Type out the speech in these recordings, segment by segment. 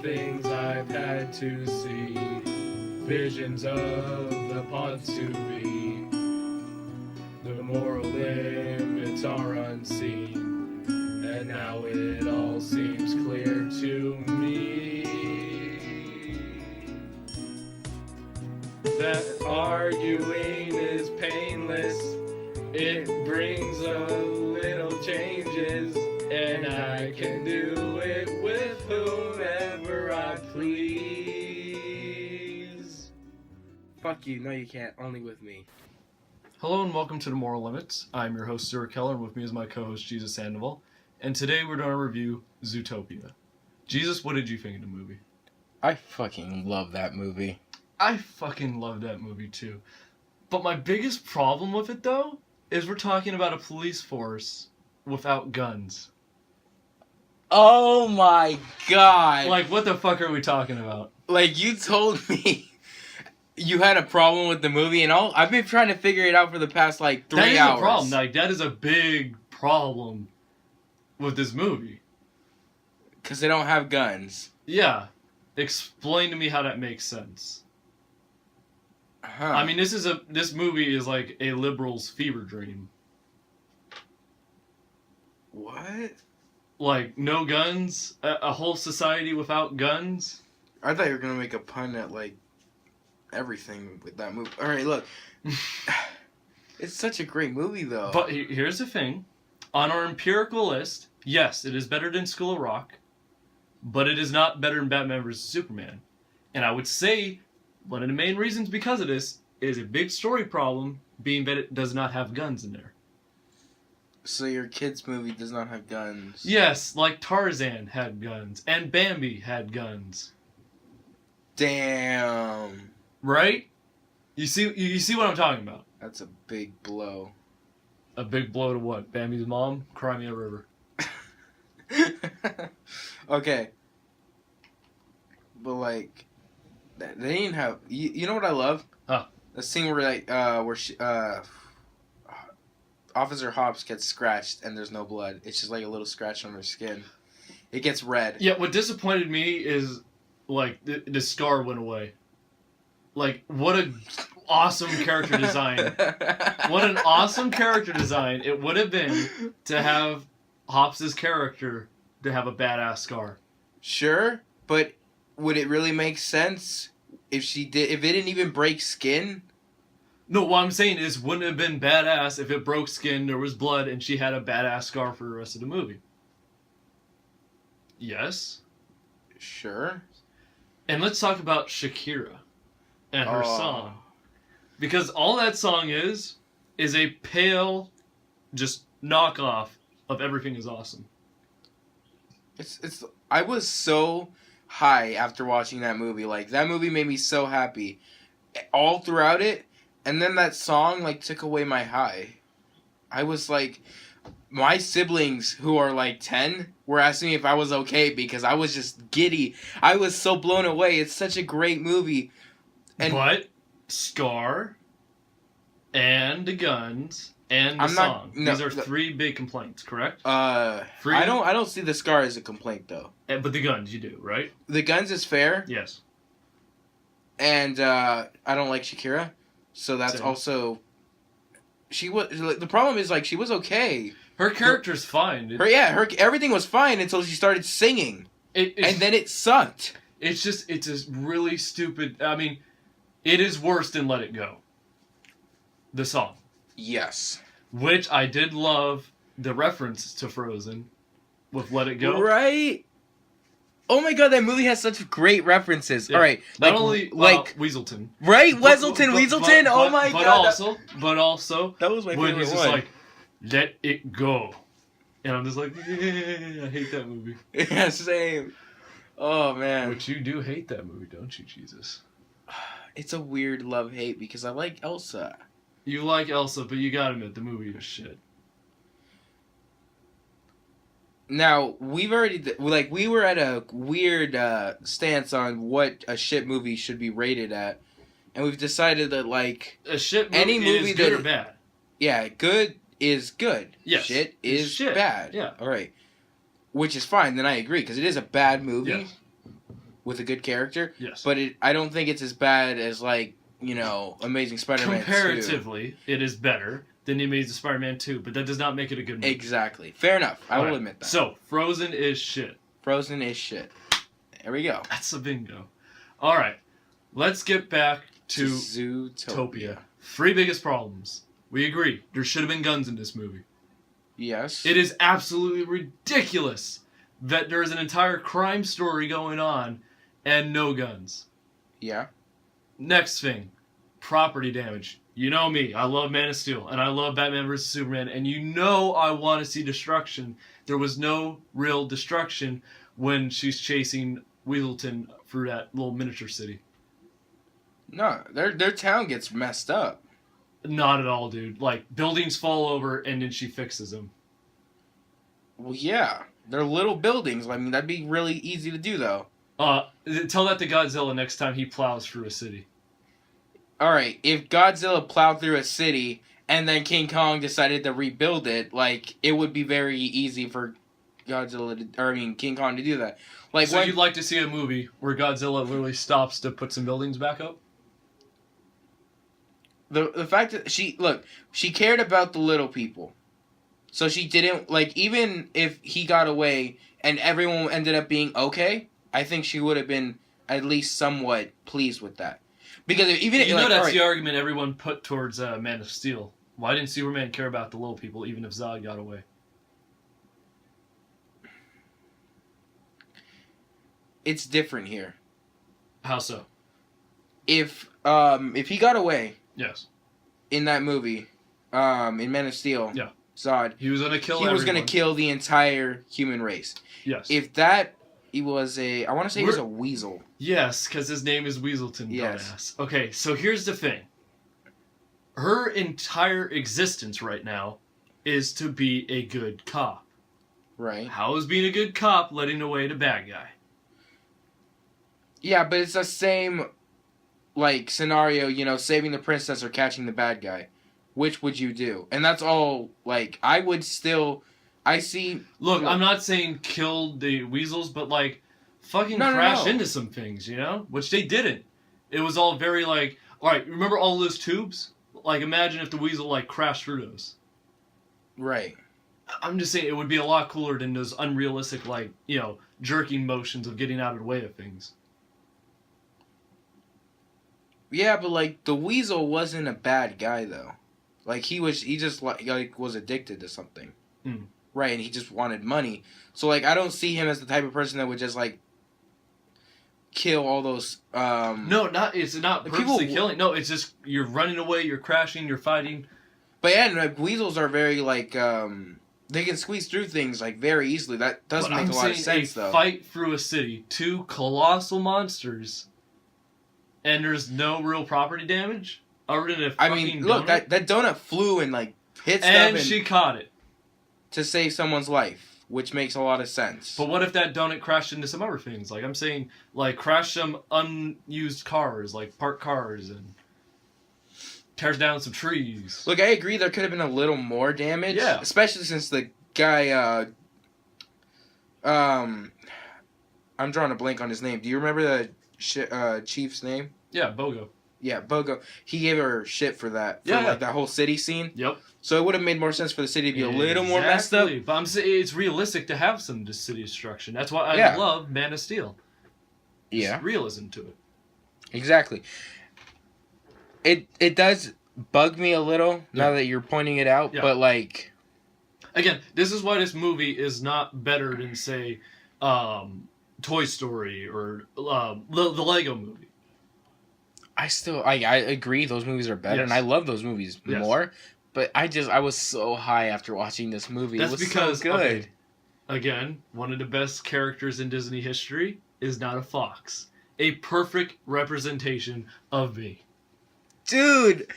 things I've had to see, visions of the ponds to be. The moral limits are unseen, and now it all seems clear to me that arguing is painless. It brings a little changes, and I can do it with whomever I please. Fuck you, no you can't, only with me. Hello and welcome to The Moral Limits. I'm your host, Stewart Keller, and with me is my co-host, Jesus Sandoval. And today we're going to review Zootopia. Jesus, what did you think of the movie? I fucking love that movie. I fucking love that movie too. But my biggest problem with it, though, is we're talking about a police force without guns. Oh my god! Like, what the fuck are we talking about? Like, you told me you had a problem with the movie, and I've been trying to figure it out for the past, 3 hours. That is a problem. Like, that is a big problem with this movie. Because they don't have guns. Yeah. Explain to me how that makes sense. Huh. I mean, this movie is like a liberal's fever dream. What? Like, no guns? A whole society without guns? I thought you were going to make a pun at, everything with that movie. Alright, look. It's such a great movie, though. But here's the thing. On our empirical list, yes, it is better than School of Rock, but it is not better than Batman vs. Superman. And I would say one of the main reasons because of this is a big story problem, being that it does not have guns in there. So your kid's movie does not have guns? Yes, like Tarzan had guns, and Bambi had guns. Damn. Right? You see what I'm talking about? That's a big blow. A big blow to what? Bambi's mom? Cry me a river. Okay. But they didn't have. You know what I love? Huh. The scene where Officer Hobbs gets scratched and there's no blood. It's just like a little scratch on her skin. It gets red. Yeah. What disappointed me is the scar went away. What a awesome character design. What an awesome character design it would have been to have Hobbs' character to have a badass scar. Sure, but would it really make sense if it didn't even break skin? No, what I'm saying is, wouldn't it have been badass if it broke skin, there was blood, and she had a badass scar for the rest of the movie? Yes? Sure. And let's talk about Shakira and her song. Because all that song is a pale, just knockoff of Everything Is Awesome. I was so high after watching that movie. That movie made me so happy. All throughout it, and then that song, took away my high. I was my siblings, who are 10, were asking me if I was okay because I was just giddy. I was so blown away. It's such a great movie. But Scar and the guns and the song. These are three big complaints, correct? I don't see the scar as a complaint though. But the guns you do, right? The guns is fair. Yes. And I don't like Shakira, so that's also. She was the problem is she was okay. Her character's fine. Her everything was fine until she started singing, and then it sucked. It's a really stupid. I mean, it is worse than Let It Go. The song. Yes. Which I did love the reference to Frozen with Let It Go. Right? Oh my god, that movie has such great references. Yeah. All right. Not only Weaselton. Right? Weaselton. Oh my god. But also that was my favorite one. He's just let it go. And I'm just I hate that movie. Yeah, same. Oh man. But you do hate that movie, don't you, Jesus? It's a weird love-hate because I like Elsa. You like Elsa, but you gotta admit, the movie is shit. Now, we've already... we were at a weird stance on what a shit movie should be rated at. And we've decided that, a shit movie, any movie is good or bad. Yeah, good is good. Yes. Shit is shit. bad. Yeah. All right. Which is fine, then I agree, because it is a bad movie. Yes. with a good character. Yes. But I don't think it's as bad as, like, Amazing Spider-Man 2. Comparatively, it is better than the Amazing Spider-Man 2, but that does not make it a good movie. Exactly. Fair enough. I will admit that. So, Frozen is shit. Frozen is shit. There we go. That's a bingo. All right. Let's get back to Zootopia. 3 biggest problems. We agree. There should have been guns in this movie. Yes. It is absolutely ridiculous that there is an entire crime story going on and no guns. Yeah. Next thing. Property damage. You know me. I love Man of Steel. And I love Batman vs. Superman. And you know I want to see destruction. There was no real destruction when she's chasing Weaselton through that little miniature city. No, their town gets messed up. Not at all, dude. Like, buildings fall over and then she fixes them. Well, yeah. They're little buildings. I mean, that'd be really easy to do, though. Tell that to Godzilla next time he plows through a city. Alright, if Godzilla plowed through a city and then King Kong decided to rebuild it, like, it would be very easy for King Kong to do that. Like, so you'd like to see a movie where Godzilla literally stops to put some buildings back up? The fact that she cared about the little people. So she didn't, like, even if he got away and everyone ended up being okay, I think she would have been at least somewhat pleased with that. Because even if, that's the argument everyone put towards Man of Steel. Why didn't Superman care about the little people even if Zod got away? It's different here. How so? If he got away, yes, in that movie, in Man of Steel, yeah, Zod, he was gonna kill. He was gonna kill the entire human race. Yes. If he was he was a weasel. Yes, because his name is Weaselton. Yes. Dumbass. Okay, so here's the thing. Her entire existence right now is to be a good cop. Right. How is being a good cop letting away the bad guy? Yeah, but it's the same, like, scenario, saving the princess or catching the bad guy. Which would you do? And that's all, like, I would still, I see... Look, I'm not saying kill the weasels, but, like, fucking crash into some things, Which they didn't. It was all very, like, alright, remember all those tubes? Like, imagine if the weasel, like, crashed through those. Right. I'm just saying it would be a lot cooler than those unrealistic, like, jerking motions of getting out of the way of things. Yeah, but, like, the weasel wasn't a bad guy, though. Like, he just, like was addicted to something. Mm. Right, and he just wanted money. So, like, I don't see him as the type of person that would just, like, kill all those, No, it's not purposely killing. No, it's just, you're running away, you're crashing, you're fighting. But yeah, like, weasels are very, like, they can squeeze through things, like, very easily. That does make a lot of sense, though. Fight through a city, 2 colossal monsters... And there's no real property damage? Other than a fucking look, donut? that donut flew and, like, hit stuff. And she caught it. To save someone's life, which makes a lot of sense. But what if that donut crashed into some other things? Like, I'm saying, like, crash some unused cars, like parked cars, and tears down some trees. Look, I agree there could have been a little more damage. Yeah. Especially since the guy, I'm drawing a blank on his name. Do you remember the chief's name? Yeah, Bogo. Yeah, Bogo. He gave her shit for that. For, yeah. like, that whole city scene. Yep. So it would have made more sense for the city to be a little more messed up. But I'm saying it's realistic to have some city destruction. That's why I love Man of Steel. Yeah. There's realism to it. Exactly. It does bug me a little now that you're pointing it out, but, like... Again, this is why this movie is not better than, say, Toy Story or the Lego movie. I agree those movies are better, and I love those movies more, but I was so high after watching this movie. That's it was because, so good. Okay, again, one of the best characters in Disney history is not a fox. A perfect representation of me. Dude,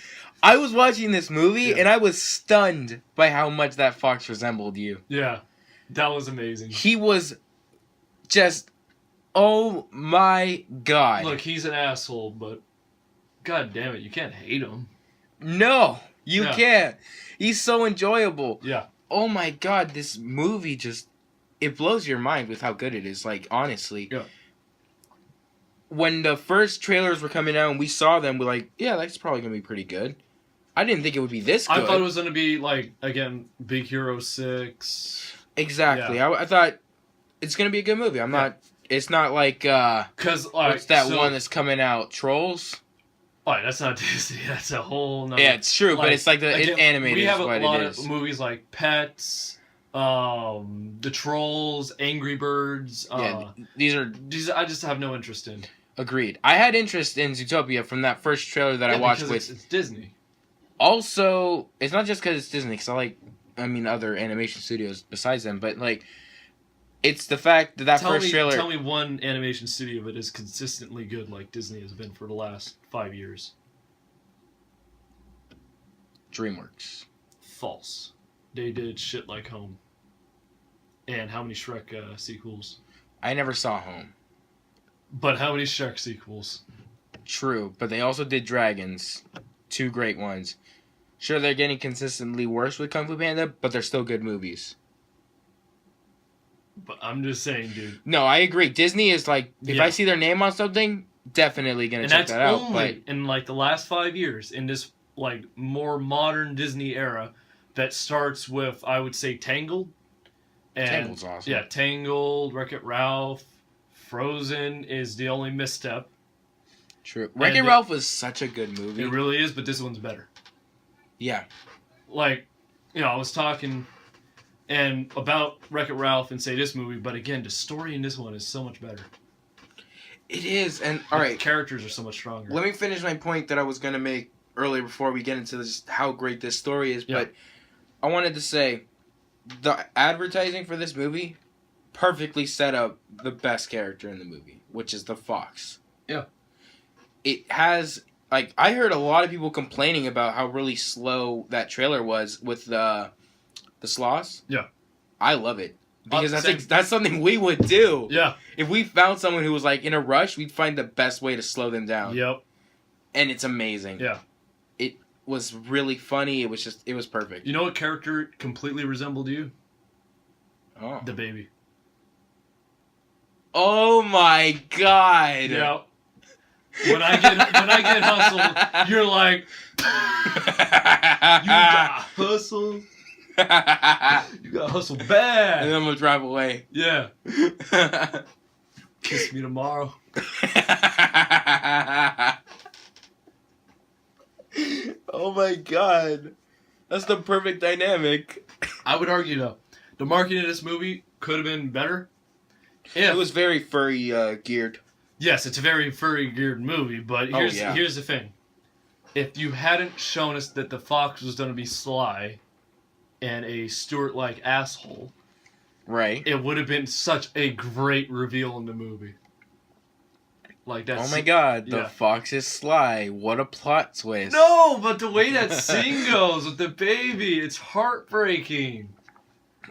I was watching this movie, and I was stunned by how much that fox resembled you. Yeah, that was amazing. He was just... Oh my god. Look, he's an asshole, but god damn it, you can't hate him. No, you can't. He's so enjoyable. Yeah. Oh my god, this movie just... It blows your mind with how good it is, like, honestly. Yeah. when the first trailers were coming out and we saw them, we're like, yeah, that's probably gonna be pretty good. I didn't think it would be this good. I thought it was gonna be like, again, Big Hero 6. Exactly. Yeah. I thought it's gonna be a good movie. I'm not. It's not like Cause what's that one that's coming out? Trolls. Oh, that's not Disney. That's a whole nother... Yeah, it's true, but it's like again, animated. We have a what lot it of is. movies like Pets, the Trolls, Angry Birds. These are I just have no interest in. agreed. I had interest in Zootopia from that first trailer that I watched with. It's Disney. Also, it's not just because it's Disney. Because other animation studios besides them, but like, it's the fact that first trailer. Tell me one animation studio that is consistently good like Disney has been for the last 5 years. DreamWorks. False. They did shit like Home. And how many Shrek sequels? I never saw Home. But how many Shrek sequels? True, but they also did Dragons. 2 great ones. Sure, they're getting consistently worse with Kung Fu Panda, but they're still good movies. But I'm just saying, dude. No, I agree. Disney is like, if I see their name on something, definitely gonna check that out. And that's only in like the last 5 years, in this like more modern Disney era, that starts with, I would say, Tangled. And, Tangled's awesome. Yeah, Tangled, Wreck-It Ralph, Frozen is the only misstep. True. Wreck-It Ralph was such a good movie. It really is, but this one's better. Yeah. Like, I was talking about Wreck-It Ralph and say this movie, but again, the story in this one is so much better. It is, and alright. The characters are so much stronger. Let me finish my point that I was going to make earlier before we get into this, how great this story is, but I wanted to say, the advertising for this movie perfectly set up the best character in the movie, which is the fox. Yeah. It has, like, I heard a lot of people complaining about how really slow that trailer was with the sloths. Yeah. I love it. Because that's something we would do. Yeah. If we found someone who was, like, in a rush, we'd find the best way to slow them down. Yep. And it's amazing. Yeah. It was really funny. It was perfect. You know what character completely resembled you? Oh. The baby. Oh my god. Yeah. When I get hustled, you're like, you got hustled. You got hustled bad. And then I'm gonna drive away. Yeah. Kiss me tomorrow. Oh my god. That's the perfect dynamic. I would argue, though, the marketing of this movie could have been better. It was very furry geared. Yes, it's a very furry geared movie, but here's the thing. If you hadn't shown us that the fox was going to be sly and a Stewart-like asshole, right, it would have been such a great reveal in the movie. Like that. Oh my god, the fox is sly. What a plot twist. No, but the way that scene goes with the baby, it's heartbreaking.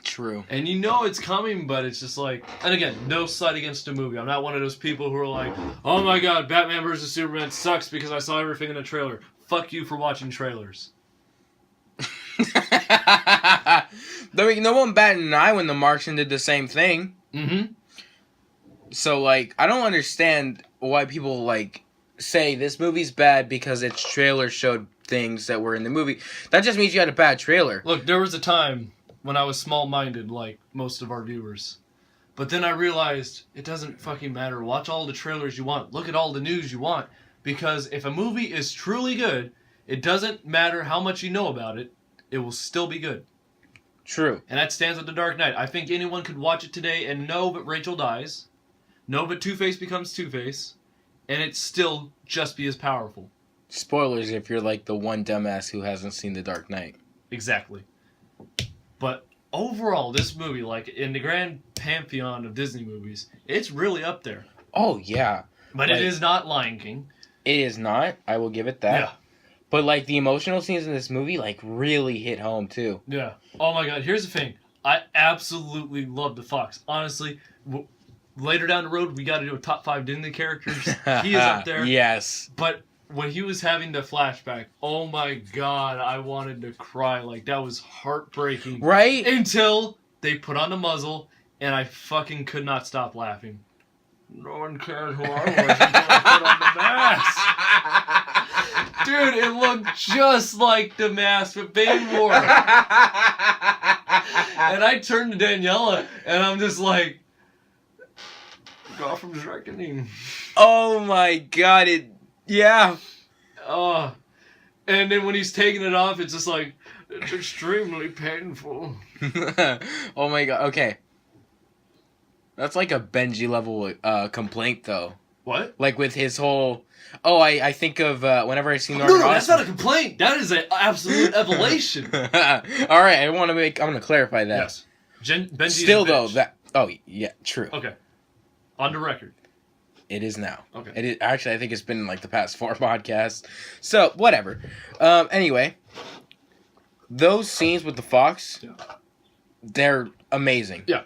True. And you know it's coming, but it's just like... And again, no slight against the movie. I'm not one of those people who are like, oh my god, Batman vs. Superman sucks because I saw everything in the trailer. Fuck you for watching trailers. No one batted an eye when the Martian did the same thing. Mm-hmm. So, like, I don't understand why people, like, say this movie's bad because its trailer showed things that were in the movie. That just means you had a bad trailer. Look, there was a time when I was small-minded, like most of our viewers. But then I realized it doesn't fucking matter. Watch all the trailers you want. Look at all the news you want. Because if a movie is truly good, it doesn't matter how much you know about it. It will still be good. True. And that stands with The Dark Knight. I think anyone could watch it today and know that Rachel dies. Know that Two-Face becomes Two-Face. And it still just be as powerful. Spoilers if you're like the one dumbass who hasn't seen The Dark Knight. Exactly. But overall, this movie, like, in the grand pantheon of Disney movies, it's really up there. Oh, yeah. But it is not Lion King. It is not. I will give it that. Yeah. But, like, the emotional scenes in this movie, like, really hit home, too. Yeah. Oh, my God. Here's the thing. I absolutely love the Fox. Honestly, later down the road, we got to do a top 5 Disney characters. He is up there. Yes. But when he was having the flashback, oh my god, I wanted to cry. Like, that was heartbreaking. Right? Until they put on the muzzle, and I fucking could not stop laughing. No one cared who I was until I put on the mask. Dude, it looked just like the mask that Bane wore. And I turned to Daniela, and I'm just like, Gotham's reckoning. Oh my god, yeah. And then when he's taking it off, it's just like, it's extremely painful. Oh my god, okay. That's like a Benji level complaint, though. What? Like with his whole... Oh, I think of whenever I see No, that's not a complaint. That is an absolute evolution. Alright, I'm gonna clarify that. Yes. Benji Still, is a though, bitch. that... Oh, yeah, true. Okay. On the record. It is now. Okay. It is, actually, I think it's been like the past 4 podcasts. So, whatever. Anyway, those scenes with the fox, they're amazing. Yeah.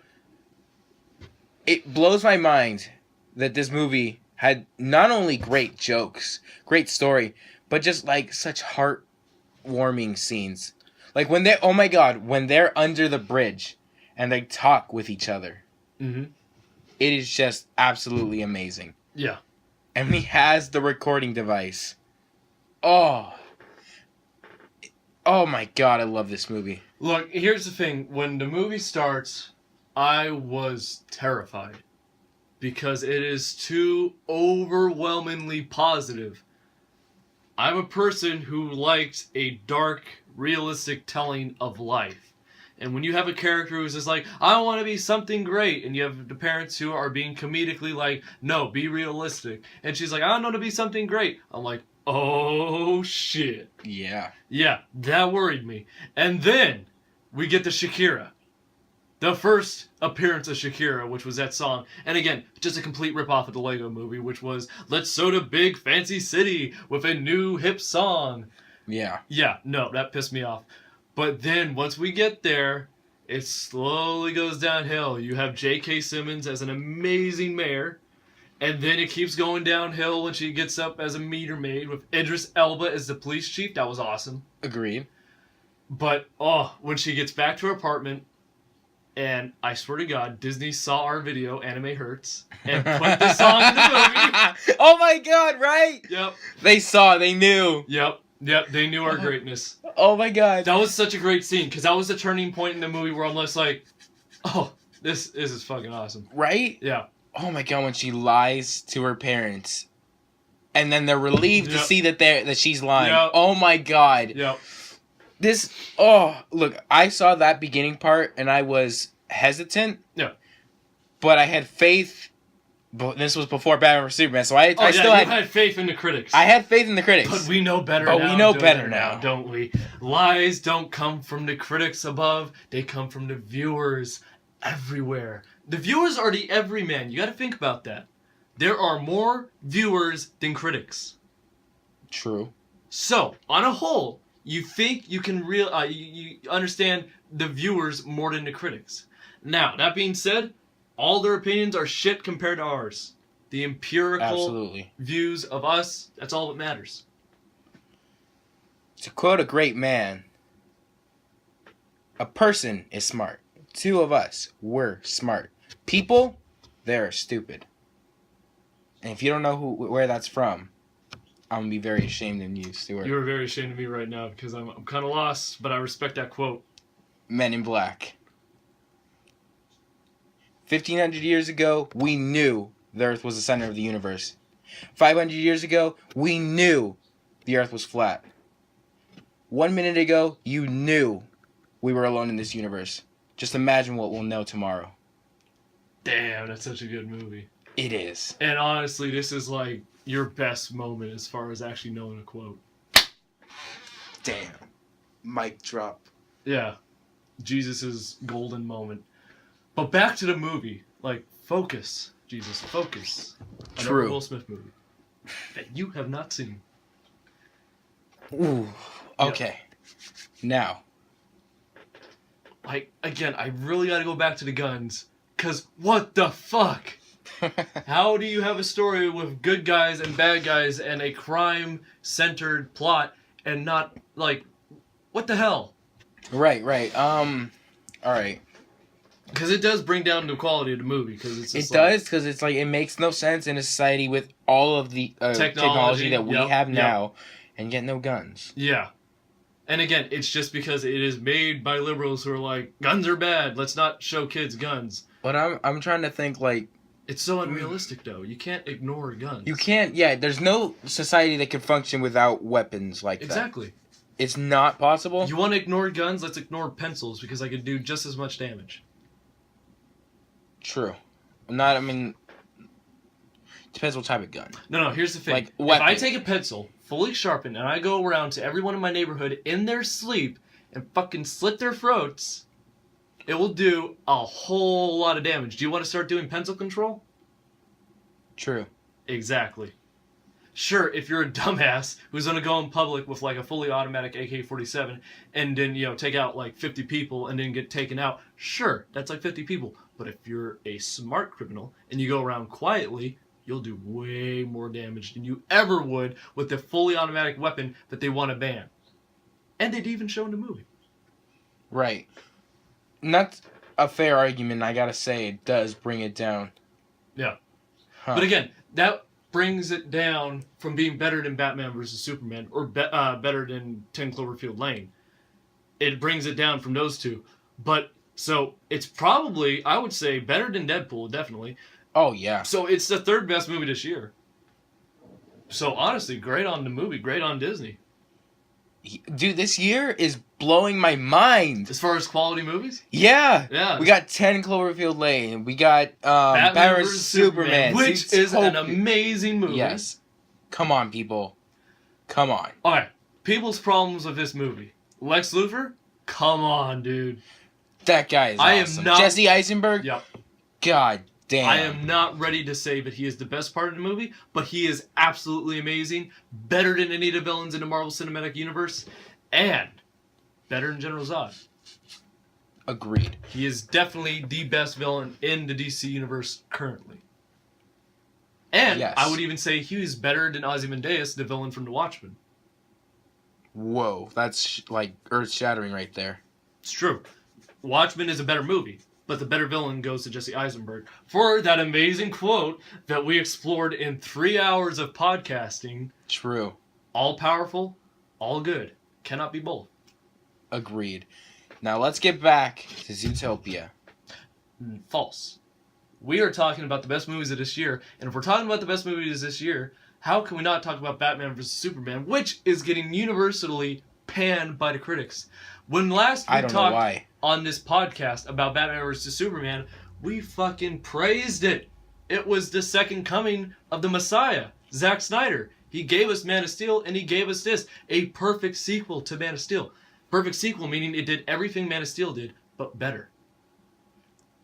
It blows my mind that this movie had not only great jokes, great story, but just like such heartwarming scenes. Like when they're, oh my god, when they're under the bridge and they talk with each other. Mm-hmm. It is just absolutely amazing. Yeah. And he has the recording device. Oh my god, I love this movie. Look, here's the thing. When the movie starts, I was terrified. Because it is too overwhelmingly positive. I'm a person who likes a dark, realistic telling of life. And when you have a character who's just like, I want to be something great, and you have the parents who are being comedically like, no, be realistic. And she's like, I don't know to be something great. I'm like, oh shit. Yeah. Yeah, that worried me. And then we get to Shakira. The first appearance of Shakira, which was that song. And again, just a complete ripoff of the Lego movie, which was, let's go to big fancy city with a new hip song. Yeah. Yeah, no, that pissed me off. But then once we get there, it slowly goes downhill. You have J.K. Simmons as an amazing mayor. And then it keeps going downhill when she gets up as a meter maid with Idris Elba as the police chief. That was awesome. Agreed. But, when she gets back to her apartment, and I swear to God, Disney saw our video, Anime Hurts, and put the song in the movie. Oh my god, right? Yep. They knew. Yep, they knew our greatness. Oh my god. That was such a great scene, because that was the turning point in the movie where I'm just like, oh, this is fucking awesome. Right? Yeah. Oh my god, when she lies to her parents, and then they're relieved to see that she's lying. Yep. Oh my god. Yep. Look, I saw that beginning part, and I was hesitant. Yeah. But I had faith. But this was before Batman vs Superman, so I still had faith in the critics. I had faith in the critics. But we know better now. now. But we know better now, don't we? Lies don't come from the critics above. They come from the viewers everywhere. The viewers are the everyman. You got to think about that. There are more viewers than critics. True. So, on a whole, you think you can you understand the viewers more than the critics. Now, that being said, all their opinions are shit compared to ours. The empirical views of us, that's all that matters. To quote a great man, a person is smart. 2 of us, we're smart. People, they're stupid. And if you don't know where that's from, I'm going to be very ashamed of you, Stewart. You are very ashamed of me right now because I'm kind of lost, but I respect that quote. Men in Black. 1,500 years ago, we knew the Earth was the center of the universe. 500 years ago, we knew the Earth was flat. 1 minute ago, you knew we were alone in this universe. Just imagine what we'll know tomorrow. Damn, that's such a good movie. It is. And honestly, this is like your best moment as far as actually knowing a quote. Damn. Mic drop. Yeah. Jesus' golden moment. But back to the movie. Like, focus. Jesus, focus. True. Another Will Smith movie that you have not seen. Ooh. Okay. Now. Like, again, I really gotta go back to the guns. Because what the fuck? How do you have a story with good guys and bad guys and a crime-centered plot and not, like, what the hell? Right. Alright. Because it does bring down the quality of the movie. It does, because it's like, it makes no sense in a society with all of the technology that we have now, and yet no guns. Yeah. And again, it's just because it is made by liberals who are like, guns are bad, let's not show kids guns. But I'm trying to think, like... It's so unrealistic, though. You can't ignore guns. You can't, there's no society that can function without weapons like that. Exactly. It's not possible. You want to ignore guns? Let's ignore pencils, because I could do just as much damage. True. Depends what type of gun. No, here's the thing. Like, if I take a pencil, fully sharpened, and I go around to everyone in my neighborhood in their sleep and fucking slit their throats, it will do a whole lot of damage. Do you want to start doing pencil control? True. Exactly. Sure, if you're a dumbass who's going to go in public with like a fully automatic AK-47 and then, take out like 50 people and then get taken out, sure, that's like 50 people. But if you're a smart criminal and you go around quietly, you'll do way more damage than you ever would with the fully automatic weapon that they want to ban. And they'd even show in the movie. Right. And that's a fair argument, I gotta say. It does bring it down. Yeah. Huh. But again, that brings it down from being better than Batman vs. Superman or better than 10 Cloverfield Lane. It brings it down from those two. But, so, it's probably, I would say, better than Deadpool, definitely. Oh, yeah. So, it's the third best movie this year. So, honestly, great on the movie, great on Disney. Dude, this year is blowing my mind. As far as quality movies? Yeah. Yeah. We got 10 Cloverfield Lane. We got Batman vs. Superman. Which is an amazing movie. Yes. Come on, people. Come on. Alright. People's problems with this movie. Lex Luthor? Come on, dude. That guy is awesome. Jesse Eisenberg? Yep. God damn. I am not ready to say that he is the best part of the movie, but he is absolutely amazing. Better than any of the villains in the Marvel Cinematic Universe. And better than General Zod. Agreed. He is definitely the best villain in the DC Universe currently. And yes. I would even say he is better than Ozymandias, the villain from The Watchmen. Whoa, that's like earth-shattering right there. It's true. Watchmen is a better movie, but the better villain goes to Jesse Eisenberg for that amazing quote that we explored in 3 hours of podcasting. True. All powerful, all good. Cannot be both. Agreed. Now let's get back to Zootopia. False. We are talking about the best movies of this year, and if we're talking about the best movies this year, how can we not talk about Batman vs. Superman, which is getting universally panned by the critics? When last we talked on this podcast about Batman vs. Superman, we fucking praised it. It was the second coming of the Messiah, Zack Snyder. He gave us Man of Steel, and he gave us this, a perfect sequel to Man of Steel. Perfect sequel meaning it did everything Man of Steel did, but better.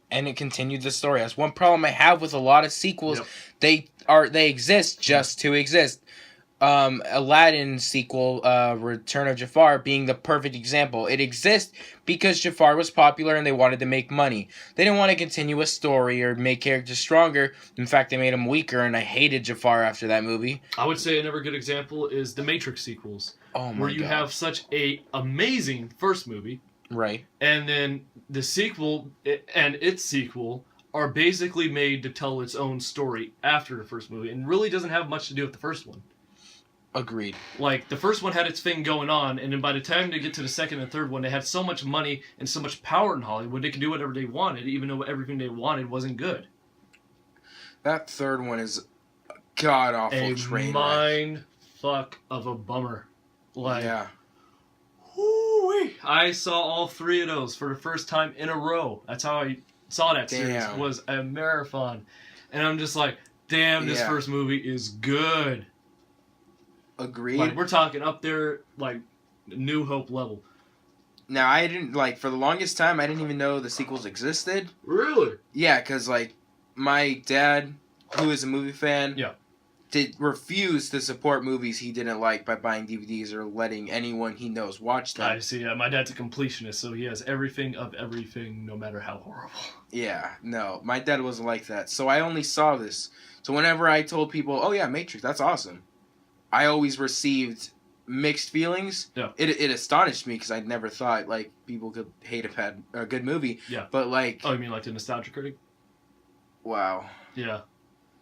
And it continued the story. That's one problem I have with a lot of sequels. Yep. They exist just to exist. Aladdin sequel, Return of Jafar, being the perfect example. It exists because Jafar was popular and they wanted to make money. They didn't want to continue a story or make characters stronger. In fact, they made him weaker, and I hated Jafar after that movie. I would say another good example is the Matrix sequels. Oh my where you have such a amazing first movie. Right. And then the sequel and its sequel are basically made to tell its own story after the first movie and really doesn't have much to do with the first one. Agreed. Like, the first one had its thing going on, and then by the time they get to the second and third one, they had so much money and so much power in Hollywood, they could do whatever they wanted, even though everything they wanted wasn't good. That third one is a god-awful train wreck. Mind fuck of a bummer. Like, yeah. Whoo-wee. I saw all three of those for the first time in a row. That's how I saw that series. It was a marathon. And I'm just like, damn, this first movie is good. Agreed. Like, we're talking up there, like, New Hope level. Now, I didn't, like, for the longest time, I didn't even know the sequels existed. Really? Yeah, because, like, my dad, who is a movie fan, did refuse to support movies he didn't like by buying DVDs or letting anyone he knows watch them. I see. My dad's a completionist, so he has everything of everything, no matter how horrible. Yeah, no, my dad wasn't like that. So I only saw this. So whenever I told people, oh yeah, Matrix, that's awesome, I always received mixed feelings. Yeah. It astonished me because I never thought like people could hate a good movie. Yeah. But like, Oh, you mean like the nostalgia critic? wow. Yeah.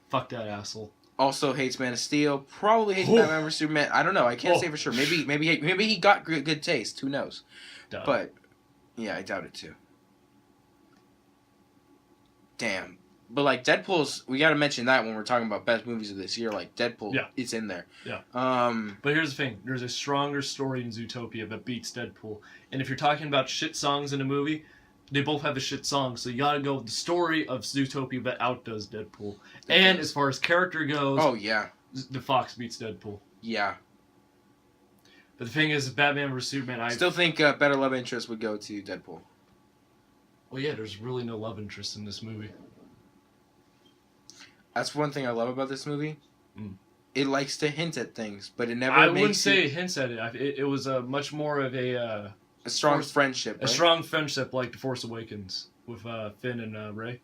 Fuck that asshole. Also hates Man of Steel. Probably hates Batman vs Superman. I don't know. I can't say for sure. Maybe he got good taste. Who knows? Doubt But yeah, I doubt it too. Damn. But like Deadpool's, we got to mention that when we're talking about best movies of this year. Like Deadpool, it's in there. Yeah. But here's the thing: there's a stronger story in Zootopia that beats Deadpool. And if you're talking about shit songs in a movie, they both have a shit song. So you gotta go with the story of Zootopia that outdoes Deadpool. And as far as character goes, oh yeah, the Fox beats Deadpool. Yeah. But the thing is, Batman vs Superman, I still think better love interest would go to Deadpool. Well, yeah, there's really no love interest in this movie. That's one thing I love about this movie. It likes to hint at things, but it never. I wouldn't say it hints at it. It was a much more of a strong friendship. A strong friendship, like The Force Awakens with Finn and Rey.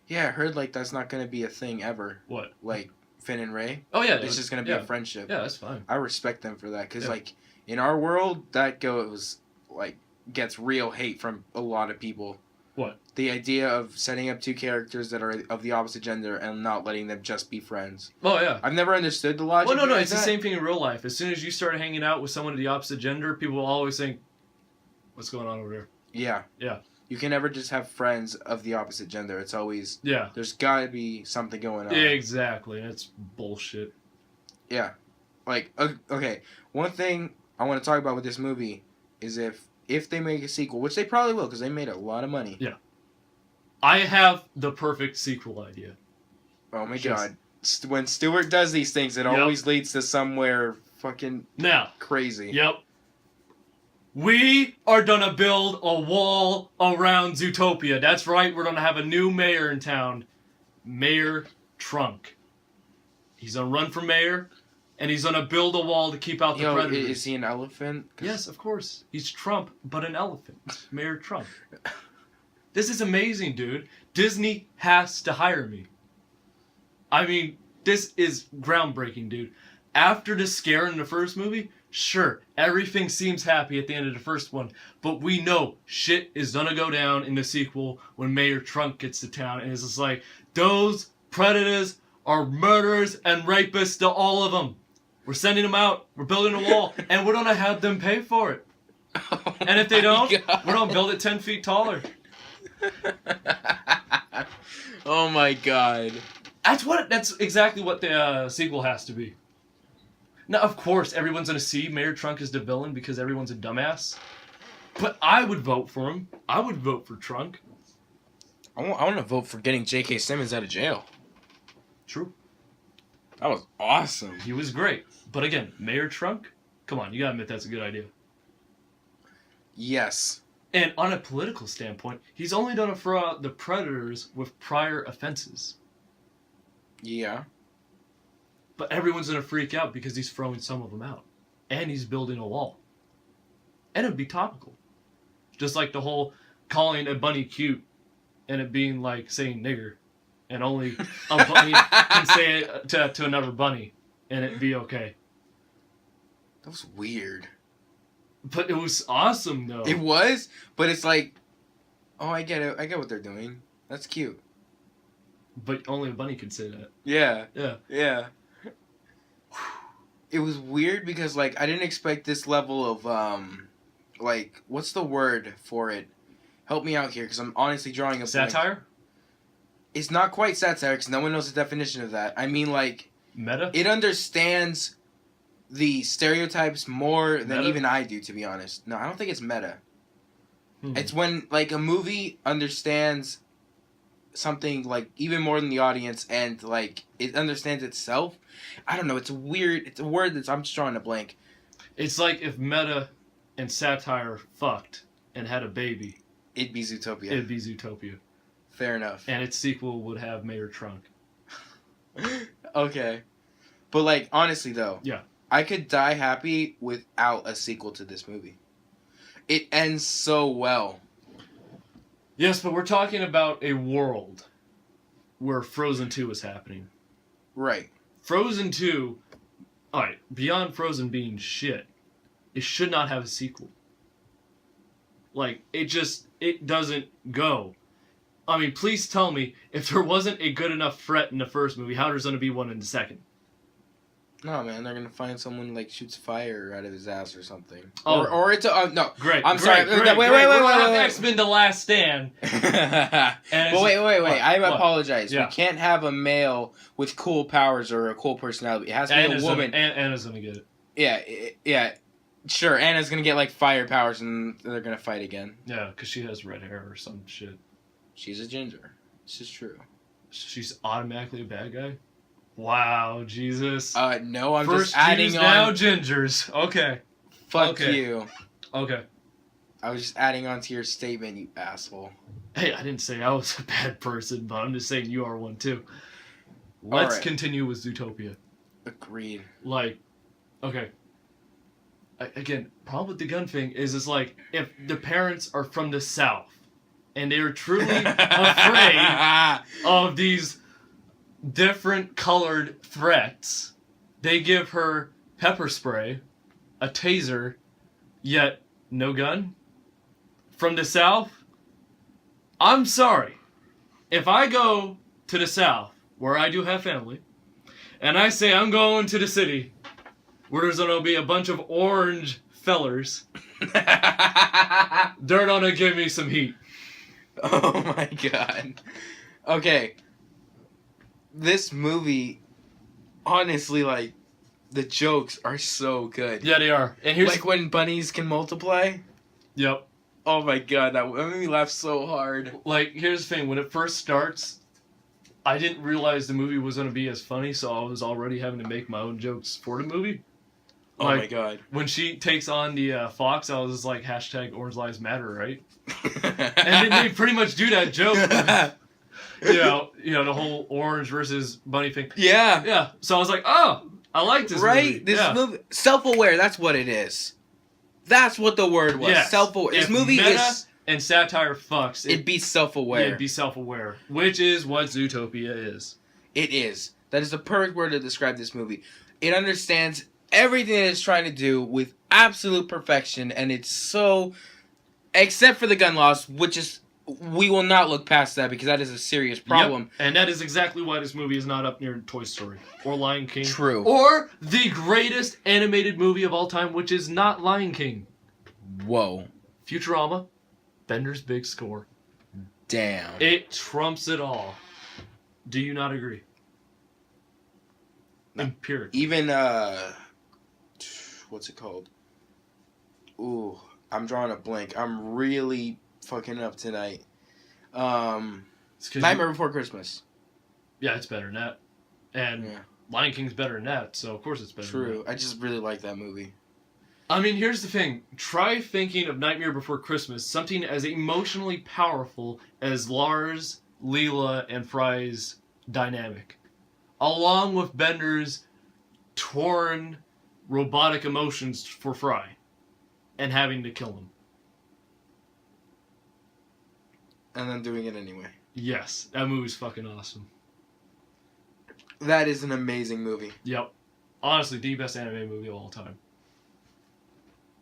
Yeah, I heard like that's not going to be a thing ever. What? Like Finn and Rey? Oh yeah, it's just going to be a friendship. Yeah, that's fine. I respect them for that because like in our world, that goes like gets real hate from a lot of people. What? The idea of setting up two characters that are of the opposite gender and not letting them just be friends. Oh, yeah. I've never understood the logic. Well, no, it's the same thing in real life. As soon as you start hanging out with someone of the opposite gender, people will always think, what's going on over there? Yeah. Yeah. You can never just have friends of the opposite gender. It's always... Yeah. There's got to be something going on. Exactly. It's bullshit. Yeah. Like, okay, one thing I want to talk about with this movie is if they make a sequel, which they probably will because they made a lot of money. Yeah. I have the perfect sequel idea. Oh my god. When Stewart does these things, it always leads to somewhere fucking crazy. Yep. We are gonna build a wall around Zootopia. That's right, we're gonna have a new mayor in town. Mayor Trunk. He's gonna run for mayor, and he's gonna build a wall to keep out the predators. Is he an elephant? Yes, of course. He's Trump, but an elephant. Mayor Trump. This is amazing, dude. Disney has to hire me. I mean, this is groundbreaking, dude. After the scare in the first movie, sure, everything seems happy at the end of the first one, but we know shit is gonna go down in the sequel when Mayor Trunk gets to town, and it's just like, those predators are murderers and rapists to all of them. We're sending them out, we're building a wall, and we're gonna have them pay for it. And if they don't, we're gonna build it 10 feet taller. Oh my god. That's exactly what the sequel has to be. Now, of course, everyone's gonna see Mayor Trunk as the villain because everyone's a dumbass. But I would vote for him. I would vote for Trunk. I want to vote for getting J.K. Simmons out of jail. True. That was awesome. He was great. But again, Mayor Trunk? Come on, you gotta admit that's a good idea. Yes. And on a political standpoint, he's only done it for the predators with prior offenses. Yeah. But everyone's going to freak out because he's throwing some of them out. And he's building a wall. And it'd be topical. Just like the whole calling a bunny cute and it being like saying nigger. And only a bunny can say it to another bunny. And it'd be okay. That was weird. But it was awesome, though. It was, but it's like, oh, I get it. I get what they're doing. That's cute. But only a bunny could say that. Yeah. Yeah. Yeah. It was weird because, like, I didn't expect this level of, like, what's the word for it? Help me out here, because I'm honestly drawing a blank. Satire? It's not quite satire, because no one knows the definition of that. I mean, like... Meta? It understands the stereotypes more than even I do, to be honest. No, I don't think it's meta. It's when, like, a movie understands something, like, even more than the audience, and, like, it understands itself. I don't know, it's a word that I'm just drawing a blank. It's like if meta and satire fucked and had a baby. It'd be Zootopia. It'd be Zootopia. Fair enough. And its sequel would have Mayor Trunk. Okay. But, like, honestly, though. Yeah. I could die happy without a sequel to this movie. It ends so well. Yes, but we're talking about a world where Frozen 2 is happening. Right. Frozen 2 Alright, beyond Frozen being shit, it should not have a sequel. Like, it doesn't go. I mean, please tell me, if there wasn't a good enough threat in the first movie, how there's going to be one in the second? No, man, they're going to find someone who, like, shoots fire out of his ass or something. Oh. Or it's a... no. Great. I'm sorry. Great. Wait. X-Men The Last Stand. But wait. I apologize. Yeah. We can't have a male with cool powers or a cool personality. It has to be a woman. Anna's going to get it. Yeah. Sure, Anna's going to get, like, fire powers and they're going to fight again. Yeah, because she has red hair or some shit. She's a ginger. This is true. She's automatically a bad guy? Wow, Jesus. No, I'm First just adding Jews, on. now gingers. Okay. Fuck you. Okay. I was just adding on to your statement, you asshole. Hey, I didn't say I was a bad person, but I'm just saying you are one too. Let's continue with Zootopia. Agreed. Like, okay. Again, problem with the gun thing is it's like, if the parents are from the South, and they're truly afraid of these different colored threats, they give her pepper spray, a taser, yet no gun? From the South? I'm sorry. If I go to the South, where I do have family, and I say I'm going to the city, where there's gonna be a bunch of orange fellers, they're gonna give me some heat. Oh my god. Okay. This movie, honestly, like, the jokes are so good. Yeah, they are. And here's like when bunnies can multiply. Yep. Oh my god, that made me laugh so hard. Like, here's the thing. When it first starts, I didn't realize the movie was going to be as funny, so I was already having to make my own jokes for the movie. Oh like, my god. When she takes on the fox, I was like, hashtag Orange Lives Matter, right? And they pretty much do that joke. you know, the whole orange versus bunny thing. Yeah. Yeah. So I was like, oh, I like this movie. Right? This movie. Self-aware, that's what it is. That's what the word was. Yes. Self-aware. This movie is... and satire fucks. It'd be self-aware. It'd be self-aware. Which is what Zootopia is. It is. That is the perfect word to describe this movie. It understands everything that it's trying to do with absolute perfection, and it's so... Except for the gun laws, which is... We will not look past that because that is a serious problem. Yep. And that is exactly why this movie is not up near Toy Story or Lion King. True. Or the greatest animated movie of all time, which is not Lion King. Whoa. Futurama, Bender's Big Score. Damn. It trumps it all. Do you not agree? No. Empirical. Even, what's it called? Ooh, I'm drawing a blank. I'm really... fucking up tonight. Nightmare Before Christmas. Yeah, it's better than that. And Lion King's better than that, so of course it's better than that. I just really like that movie. I mean, here's the thing. Try thinking of Nightmare Before Christmas, something as emotionally powerful as Lars, Leela, and Fry's dynamic. Along with Bender's torn robotic emotions for Fry. And having to kill him. And then doing it anyway. Yes, that movie's fucking awesome. That is an amazing movie. Yep. Honestly, the best anime movie of all time.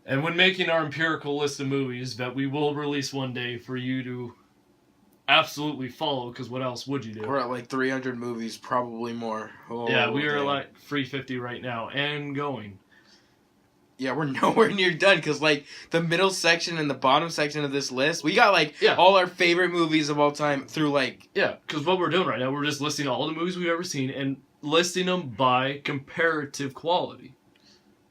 And when making our empirical list of movies that we will release one day for you to absolutely follow, because what else would you do? We're at like 300 movies, probably more. Oh, yeah, we are like 350 right now, and going. Yeah, we're nowhere near done, because, like, the middle section and the bottom section of this list, we got, like, all our favorite movies of all time through, like... Yeah, because what we're doing right now, we're just listing all the movies we've ever seen and listing them by comparative quality.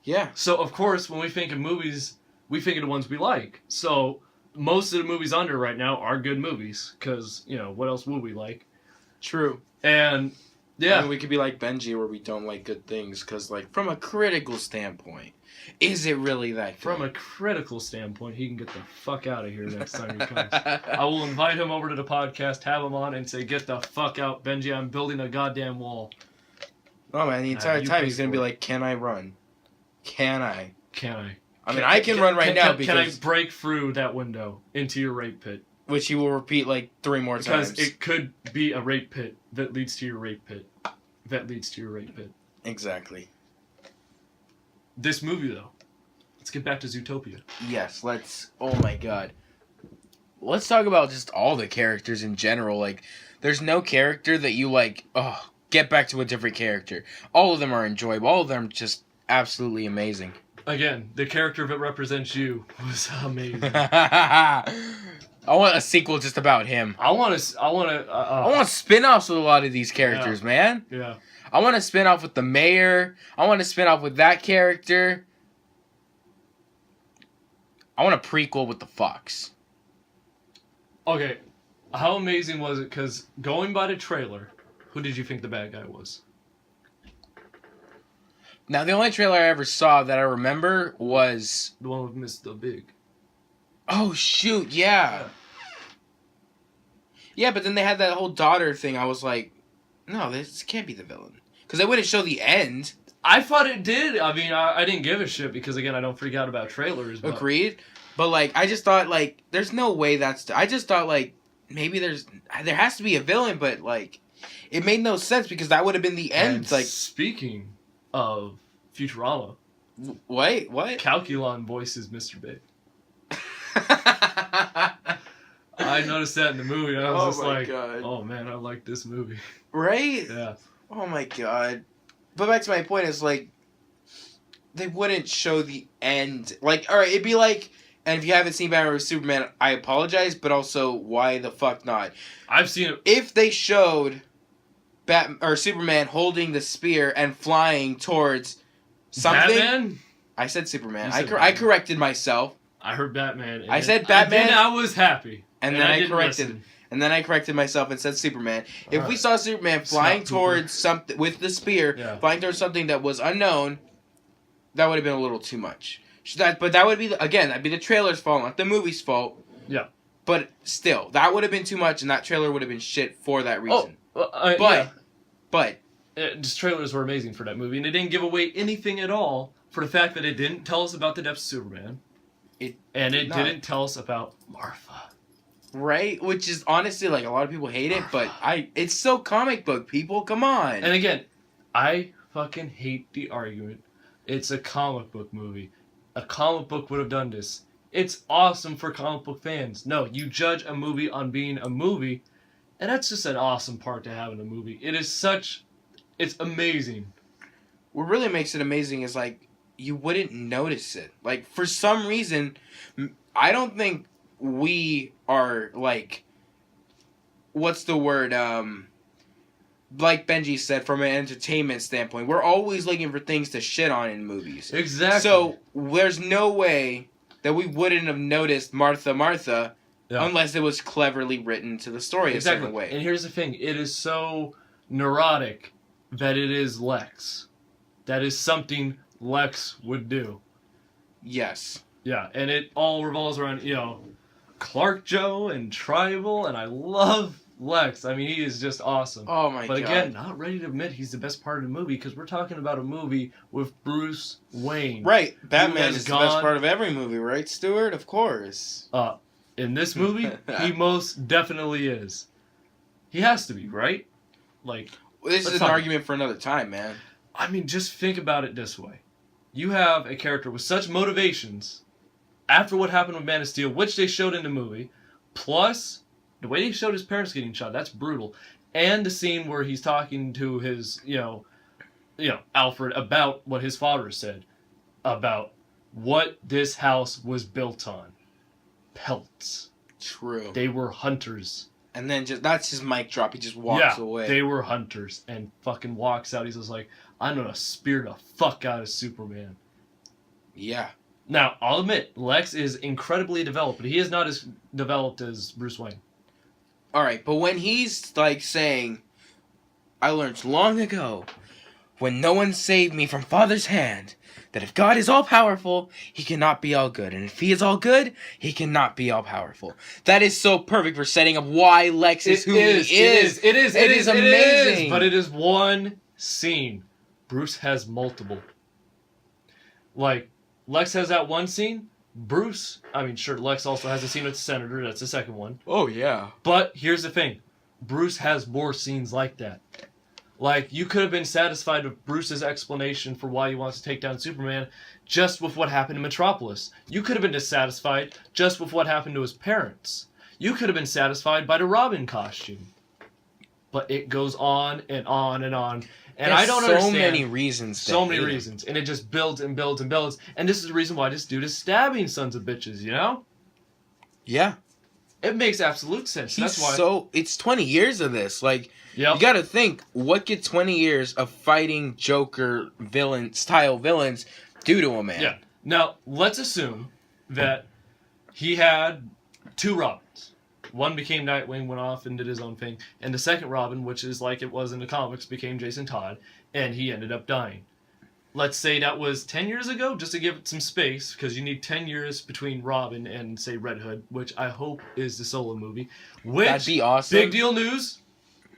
Yeah. So, of course, when we think of movies, we think of the ones we like. So, most of the movies on there right now are good movies, because, you know, what else would we like? True. And, yeah. I mean, we could be like Benji, where we don't like good things, because, like, from a critical standpoint... Is it really that good? From a critical standpoint, he can get the fuck out of here next time he comes. I will invite him over to the podcast, have him on, and say, get the fuck out, Benji, I'm building a goddamn wall. Oh, man, the entire time he's going to be like, can I run? Can I? Can I? I mean, I can run right now because... Can I break through that window into your rape pit? Which he will repeat like 3 more times. Because it could be a rape pit that leads to your rape pit. That leads to your rape pit. Exactly. This movie, though. Let's get back to Zootopia. Yes, let's... Oh, my God. Let's talk about just all the characters in general. Like, there's no character that you, like, oh, get back to a different character. All of them are enjoyable. All of them just absolutely amazing. Again, the character that represents you was amazing. I want a sequel just about him. I want spin-offs with a lot of these characters, man. Yeah. I want to spin off with the mayor. I want to spin off with that character. I want a prequel with the fox. Okay, how amazing was it? Because going by the trailer, who did you think the bad guy was? Now, the only trailer I ever saw that I remember was... The one with Mr. Big. Oh, shoot, yeah. Yeah, but then they had that whole daughter thing. I was like, no, this can't be the villain. Because they wouldn't show the end. I thought it did. I mean, I didn't give a shit because, again, I don't freak out about trailers. But... Agreed. But, like, I just thought, like, there's no way that's... I just thought, like, maybe there has to be a villain, but, like, it made no sense because that would have been the end. And like, speaking of Futurama... Wait, what? Calculon voices Mr. Big. I noticed that in the movie, and I was just like, God. Oh, man, I like this movie. Right? Yeah. Oh, my God. But back to my point, is, like, they wouldn't show the end. Like, all right, it'd be like... And if you haven't seen Batman vs Superman, I apologize, but also, why the fuck not? I've seen it. If they showed Superman holding the spear and flying towards something... Batman? I said Superman. I corrected myself. I heard Batman. I said Batman. And I was happy. And then I corrected... Listen. And then I corrected myself and said Superman. If we saw Superman flying towards something... With the spear, flying towards something that was unknown, that would have been a little too much. But that would be, again, that'd be the trailer's fault, not the movie's fault. Yeah. But still, that would have been too much, and that trailer would have been shit for that reason. But just trailers were amazing for that movie, and it didn't give away anything at all for the fact that it didn't tell us about the depths of Superman. It didn't tell us about Martha. Right? Which is honestly, like, a lot of people hate it, but it's so comic book, people. Come on. And again, I fucking hate the argument. It's a comic book movie. A comic book would have done this. It's awesome for comic book fans. No, you judge a movie on being a movie, and that's just an awesome part to have in a movie. It's amazing. What really makes it amazing is, like, you wouldn't notice it. Like, for some reason, I don't think we are, like, what's the word, like Benji said, from an entertainment standpoint, we're always looking for things to shit on in movies. Exactly. So, there's no way that we wouldn't have noticed Martha unless it was cleverly written to the story a certain way. And here's the thing. It is so neurotic that it is Lex. That is something Lex would do. Yes. Yeah, and it all revolves around, Clark Joe and Tribal, and I love... Lex, I mean, he is just awesome. Oh my god. But again, not ready to admit he's the best part of the movie because we're talking about a movie with Bruce Wayne. Right. Batman is the best part of every movie, right, Stewart? Of course. In this movie, he most definitely is. He has to be, right? Like, this is an argument for another time, man. I mean, just think about it this way. You have a character with such motivations after what happened with Man of Steel, which they showed in the movie, plus... The way they showed his parents getting shot, that's brutal. And the scene where he's talking to his, Alfred about what his father said. About what this house was built on. Pelts. True. They were hunters. And then that's his mic drop. He just walks away. They were hunters. And fucking walks out. He's just like, I'm gonna spear the fuck out of Superman. Yeah. Now, I'll admit, Lex is incredibly developed, but he is not as developed as Bruce Wayne. Alright, but when he's, like, saying, I learned long ago, when no one saved me from Father's hand, that if God is all-powerful, he cannot be all good. And if he is all good, he cannot be all-powerful. That is so perfect for setting up why Lex is who he is. It is amazing. But it is one scene. Bruce has multiple. Like, Lex has that one scene. Lex also has a scene with the Senator. That's the second one. Oh, yeah. But here's the thing. Bruce has more scenes like that. Like, you could have been satisfied with Bruce's explanation for why he wants to take down Superman just with what happened in Metropolis. You could have been dissatisfied just with what happened to his parents. You could have been satisfied by the Robin costume. But it goes on and on and on. And There's I don't understand. So many reasons. So many reasons. And it just builds and builds and builds. And this is the reason why this dude is stabbing sons of bitches, you know? Yeah. It makes absolute sense. That's why. It's 20 years of this. Like, Yep. you gotta think, what could 20 years of fighting Joker style villains do to a man? Yeah. Now, let's assume that he had 2 Robins. One became Nightwing, went off and did his own thing. And the second Robin, which is like it was in the comics, became Jason Todd. And he ended up dying. Let's say that was 10 years ago, just to give it some space, because you need 10 years between Robin and, say, Red Hood, which I hope is the solo movie. Which, that'd be awesome. Big deal news,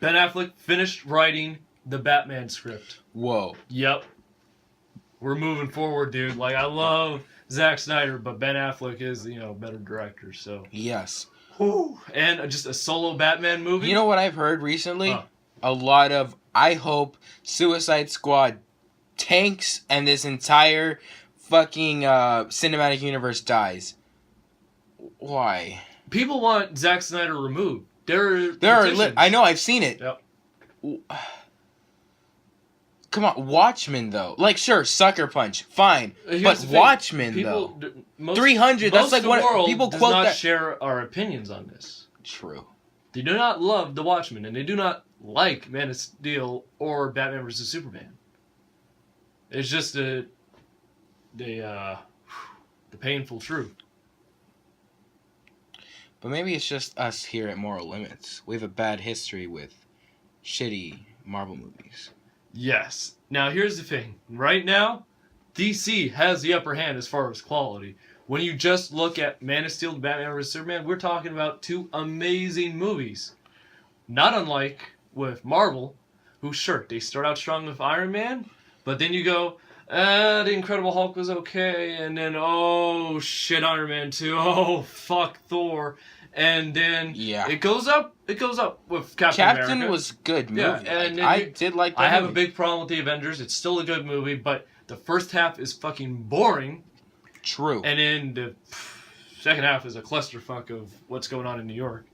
Ben Affleck finished writing the Batman script. Whoa. Yep. We're moving forward, dude. Like, I love Zack Snyder, but Ben Affleck is, better director, so. Yes. Whew. And just a solo Batman movie. You know what I've heard recently? Huh. A lot of, I hope Suicide Squad tanks and this entire fucking cinematic universe dies. Why? People want Zack Snyder removed. There are I know, I've seen it. Yep. Come on, Watchmen though. Like, sure, Sucker Punch, fine, Here's but the thing. Watchmen People, though. 300. That's like what what people does quote not that. share our opinions on this. True. They do not love the Watchmen, and they do not like Man of Steel or Batman vs Superman. It's just the painful truth. But maybe it's just us here at Moral Limits. We have a bad history with shitty Marvel movies. Yes. Now, here's the thing. Right now, DC has the upper hand as far as quality. When you just look at Man of Steel and Batman vs. Superman, we're talking about 2 amazing movies. Not unlike with Marvel, who, sure, they start out strong with Iron Man, but then you go, the Incredible Hulk was okay, and then, oh, shit, Iron Man 2, oh, fuck, Thor, and then it goes up with Captain America. Captain was good movie. Yeah, and I did like that I have movie. a big problem with the Avengers. It's still a good movie, but the first half is fucking boring. True. And then the second half is a clusterfuck of what's going on in New York.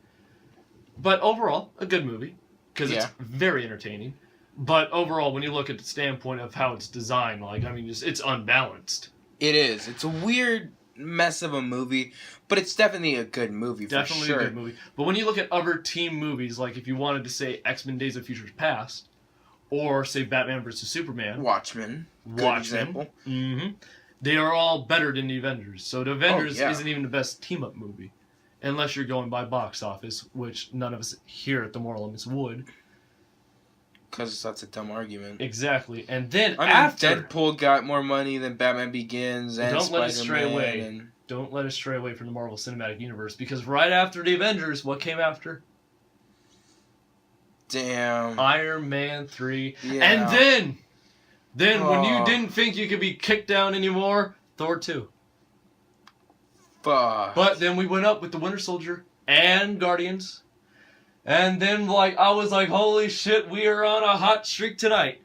But overall, a good movie, because it's very entertaining. But overall, when you look at the standpoint of how it's designed, it's unbalanced. It is. It's a weird mess of a movie, but it's definitely a good movie for Definitely sure. a good movie. But when you look at other team movies, like if you wanted to say X-Men Days of Future Past, or say Batman vs. Superman. Watchmen. Good example. Mm-hmm. They are all better than the Avengers. So the Avengers isn't even the best team-up movie. Unless you're going by box office, which none of us here at the Moral Limits would. Because that's a dumb argument. Exactly. And then after Deadpool got more money than Batman Begins and Don't let us stray Spider-Man away. and... Don't let us stray away from the Marvel Cinematic Universe. Because right after the Avengers, what came after? Damn. Iron Man 3. Yeah. And then when you didn't think you could be kicked down anymore, Thor 2. Fuck. But then we went up with the Winter Soldier and Guardians. And then, I was like, holy shit, we are on a hot streak tonight.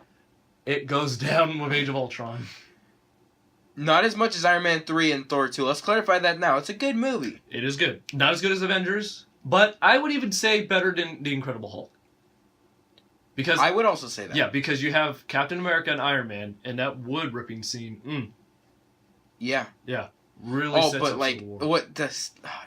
It goes down with Age of Ultron. Not as much as Iron Man 3 and Thor 2. Let's clarify that now. It's a good movie. It is good. Not as good as Avengers, but I would even say better than The Incredible Hulk. Because I would also say that. Yeah, because you have Captain America and Iron Man, and that wood ripping scene. Yeah. Yeah. Really sets up Civil War.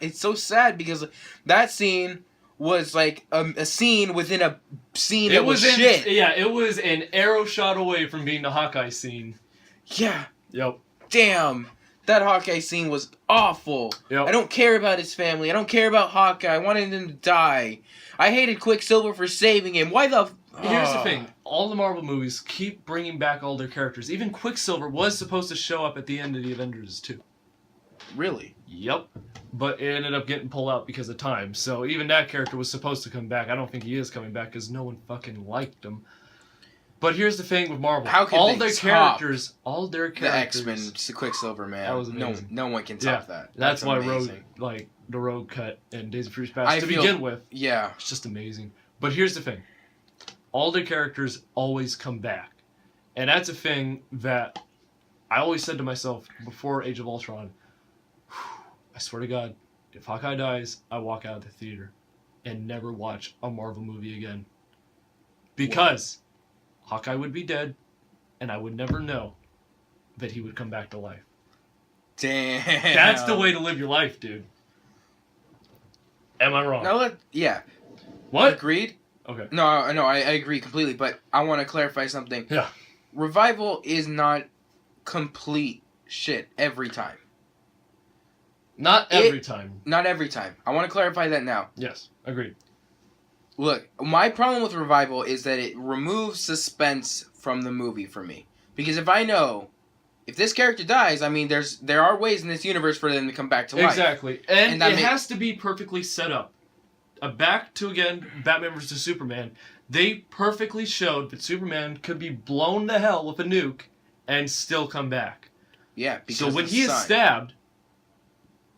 It's so sad because that scene was like a scene within a scene that was shit. Yeah, it was an arrow shot away from being the Hawkeye scene. Yeah. Yep. Damn. That Hawkeye scene was awful. Yep. I don't care about his family. I don't care about Hawkeye. I wanted him to die. I hated Quicksilver for saving him. Why the... Here's the thing. All the Marvel movies keep bringing back all their characters. Even Quicksilver was supposed to show up at the end of the Avengers, too. Really? Yep. But it ended up getting pulled out because of time. So even that character was supposed to come back. I don't think he is coming back because no one fucking liked him. But here's the thing with Marvel. How could all they their top characters, the X-Men, Quicksilver, man. That was amazing. No one can top that. That's why amazing. the Road Cut and Days of Future Past begin with. Yeah. It's just amazing. But here's the thing. all the characters always come back. And that's a thing that I always said to myself before Age of Ultron, I swear to God, if Hawkeye dies, I walk out of the theater and never watch a Marvel movie again. Because Hawkeye would be dead, and I would never know that he would come back to life. Damn. That's the way to live your life, dude. Am I wrong? No, yeah. What? Agreed? Okay. No, I agree completely, but I want to clarify something. Yeah. Revival is not complete shit every time. Not every time. Not every time. I want to clarify that now. Yes, agreed. Look, my problem with Revival is that it removes suspense from the movie for me. Because if I know, if this character dies, I mean, there are ways in this universe for them to come back to life. Exactly. And it has to be perfectly set up. Back to, again, Batman vs. Superman. They perfectly showed that Superman could be blown to hell with a nuke and still come back. Yeah, because so when he is stabbed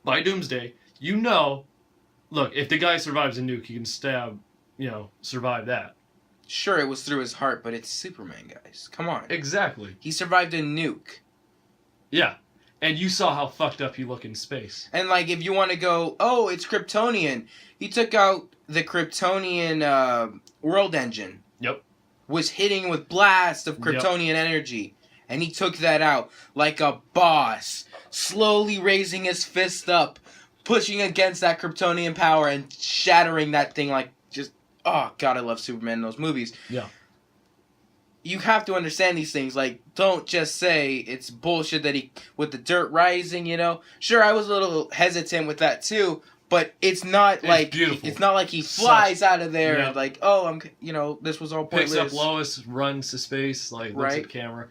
by Doomsday, you know, look, if the guy survives a nuke, he can survive that. Sure, it was through his heart, but it's Superman, guys. Come on. Exactly. He survived a nuke. Yeah. And you saw how fucked up he looked in space. And, like, if you want to go, oh, it's Kryptonian. He took out the Kryptonian world engine. Yep. Was hitting with blasts of Kryptonian energy. And he took that out like a boss. Slowly raising his fist up. Pushing against that Kryptonian power and shattering that thing like just... Oh, God, I love Superman in those movies. Yeah. You have to understand these things. Like, don't just say it's bullshit that he... With the dirt rising, you know? Sure, I was a little hesitant with that, too. But it's not like... Beautiful. It's not like he flies out of there and like, oh, this was all pointless. Picks up Lois, runs to space, like, looks at the camera.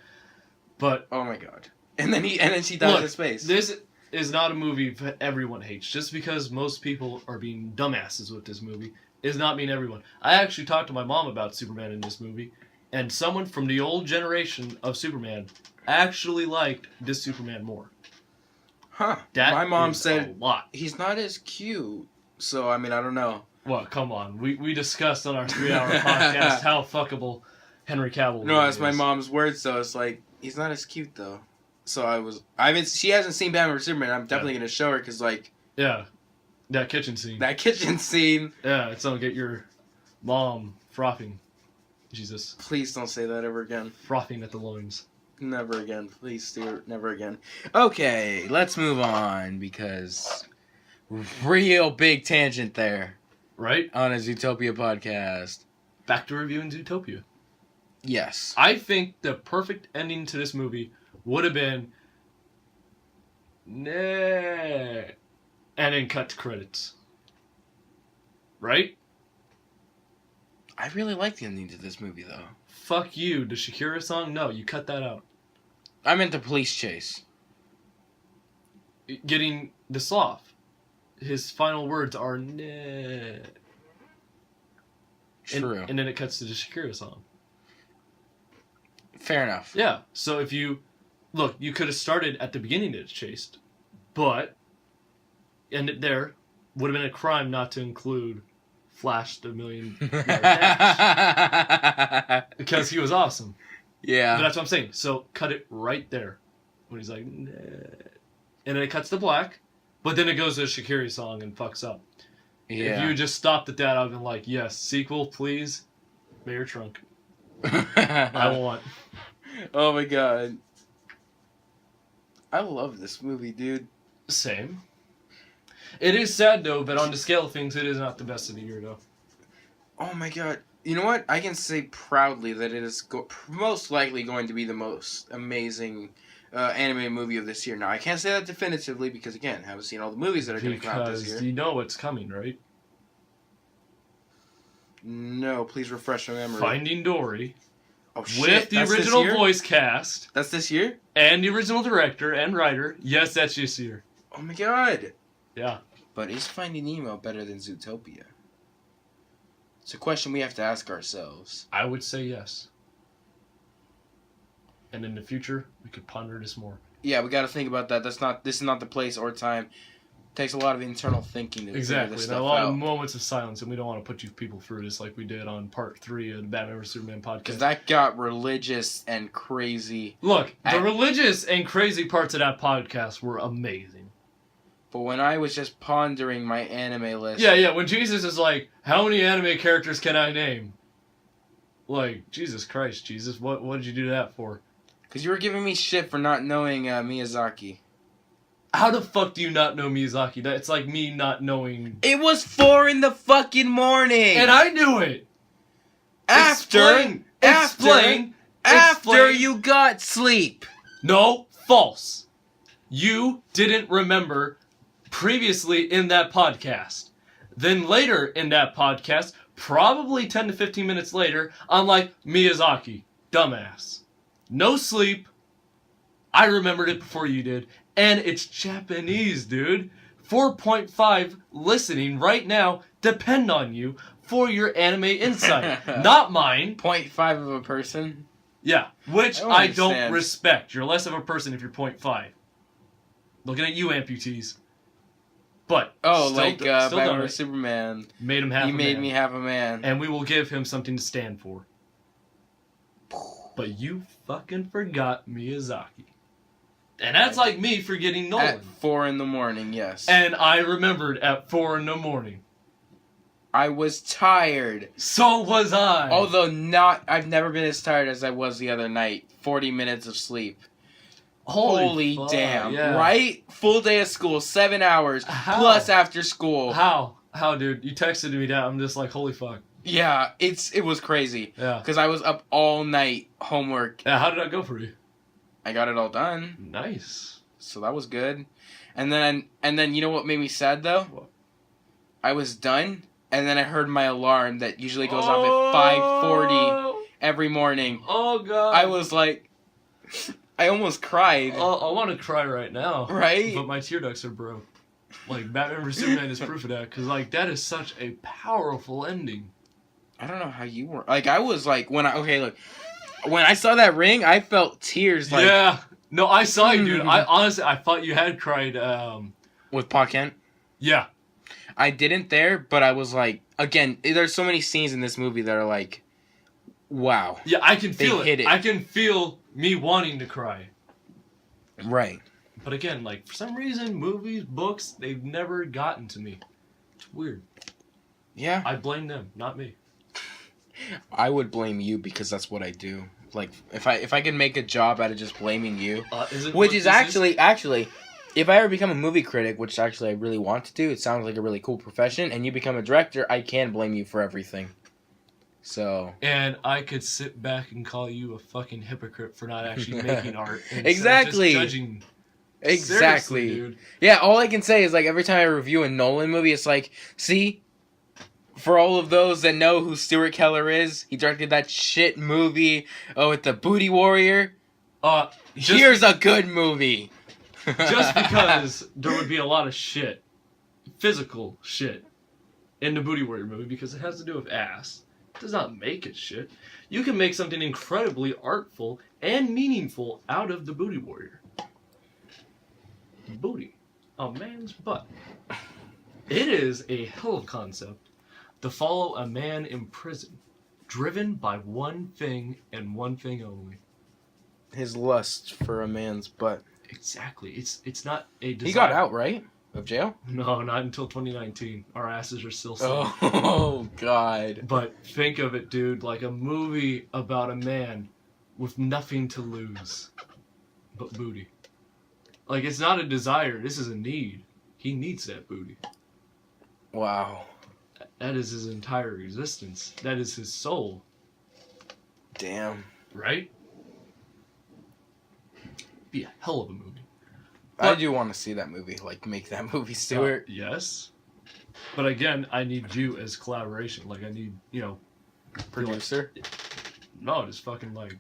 But... Oh, my God. And then she dies in space. This is not a movie that everyone hates. Just because most people are being dumbasses with this movie does not mean everyone. I actually talked to my mom about Superman in this movie, and someone from the old generation of Superman actually liked this Superman more. Huh. My mom said he's not as cute. So, I mean, I don't know. Well, come on. We discussed on our 3-hour podcast how fuckable Henry Cavill No, that's my mom's words, so it's like, he's not as cute, though. So she hasn't seen Batman vs. Superman. I'm definitely going to show her, because, like... Yeah. That kitchen scene. Yeah, it's gonna get your mom frothing. Jesus. Please don't say that ever again. Frothing at the loins. Never again. Please, Stewart. Never again. Okay, let's move on, because... Real big tangent there. Right? On a Zootopia podcast. Back to reviewing Zootopia. Yes. I think the perfect ending to this movie would have been... Nah. And then cut to credits. Right? I really like the ending to this movie, though. Fuck you. The Shakira song? No, you cut that out. I meant the police chase. Getting the sloth. His final words are, nah. True. And then it cuts to the Shakira song. Fair enough. Yeah. So if you... Look, you could have started at the beginning that it's chased. But... And it there would have been a crime not to include Flash the Million Yard Dash. Because he was awesome. Yeah. But that's what I'm saying. So cut it right there. When he's like, nah. And then it cuts to black. But then it goes to a Shakira song and fucks up. Yeah. If you just stopped at that, I would have been like, yes, sequel, please. Mayor Trunk. I want. Oh my God. I love this movie, dude. Same. It is sad, though, but on the scale of things, it is not the best of the year, though. Oh my God. You know what? I can say proudly that it is most likely going to be the most amazing animated movie of this year. Now, I can't say that definitively because, again, I haven't seen all the movies that are going to come out this year. Because you know what's coming, right? No, please refresh my memory. Finding Dory. Oh, shit. With the original voice cast. That's this year? And the original director and writer. Yes, that's this year. Oh my God. Yeah. But is Finding Nemo better than Zootopia? It's a question we have to ask ourselves. I would say yes. And in the future, we could ponder this more. Yeah, we got to think about that. This is not the place or time. takes a lot of internal thinking to figure this And stuff a lot out. of moments of silence, and we don't want to put you people through this like we did on part 3 of the Batman vs Superman podcast. Because that got religious and crazy. Look, the religious and crazy parts of that podcast were amazing. But when I was just pondering my anime list... Yeah, when Jesus is like, how many anime characters can I name? Like, Jesus Christ, Jesus, what did you do that for? Because you were giving me shit for not knowing Miyazaki. How the fuck do you not know Miyazaki? That's like me not knowing... It was 4 in the fucking morning! And I knew it! After you got sleep! No, false. You didn't remember previously in that podcast. Then later in that podcast, probably 10 to 15 minutes later, I'm like, Miyazaki, dumbass. No sleep. I remembered it before you did. And it's Japanese, dude. 4.5 listening right now depend on you for your anime insight. Not mine. 0.5 of a person? Yeah, which I don't understand. respect. You're less of a person if you're 0.5. Looking at you, amputees. But Batman vs Superman. Made him half a man. He made me half a man. And we will give him something to stand for. But you fucking forgot Miyazaki. And that's like me forgetting Nolan. At 4 in the morning, yes. And I remembered at 4 in the morning. I was tired. So was I. Although I've never been as tired as I was the other night. 40 minutes of sleep. Holy damn. Yeah. Right? Full day of school, 7 hours. How? Plus after school. How, dude? You texted me that. I'm just like, holy fuck. Yeah, it was crazy. Yeah. Because I was up all night, homework. Yeah, how did that go for you? I got it all done. Nice. So that was good. And then you know what made me sad though? What? I was done, and then I heard my alarm that usually goes off at 5:40 every morning. Oh god. I was like, I almost cried. I want to cry right now. Right? But my tear ducts are broke. Like, Batman vs Superman is proof of that, because, like, that is such a powerful ending. I don't know how you were. Like, I was like, when I saw that ring, I felt tears. Like, yeah. No, I saw you, dude. I honestly, I thought you had cried. With Pa Kent? Yeah. I didn't there, but I was like, again, there's so many scenes in this movie that are like, wow. Yeah, I can feel Hit it. I can feel me wanting to cry. Right. But again, like, for some reason, movies, books, they've never gotten to me. It's weird. Yeah. I blame them, not me. I would blame you because that's what I do. Like, if I could make a job out of just blaming you, which is actually, if I ever become a movie critic, which actually I really want to do, it sounds like a really cool profession, and you become a director, I can blame you for everything. So. And I could sit back and call you a fucking hypocrite for not actually making art. Exactly. Just judging. Exactly. Seriously, dude. Yeah, all I can say is, like, every time I review a Nolan movie, it's like, see, for all of those that know who Stuart Keller is, he directed that shit movie with the Booty Warrior. Here's a good movie. Just because there would be a lot of shit, physical shit, in the Booty Warrior movie because it has to do with ass. It does not make it shit. You can make something incredibly artful and meaningful out of the Booty Warrior. Booty. A man's butt. It is a hell of a concept to follow a man in prison, driven by one thing and one thing only. His lust for a man's butt. Exactly. It's not a desire. He got out, right? Of jail? No, not until 2019. Our asses are still safe. Oh, God. But think of it, dude, like a movie about a man with nothing to lose but booty. Like, it's not a desire. This is a need. He needs that booty. Wow. That is his entire existence. That is his soul. Damn. Right? Be a hell of a movie. But I do want to see that movie. Like, make that movie, Stewart. Yes. But again, I need you as collaboration. Like, I need, Producer? No, just fucking, like,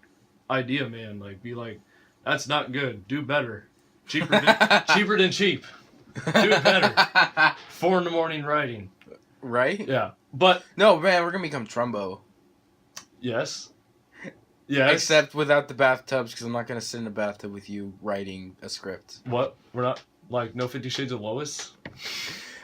idea man. Like, be like, that's not good. Do better. Cheaper than cheap. Do it better. 4 a.m. writing. Right? Yeah. But... No, man, we're going to become Trumbo. Yes. Yes. Except without the bathtubs, because I'm not going to sit in a bathtub with you writing a script. What? We're not... Like No 50 Shades of Lois.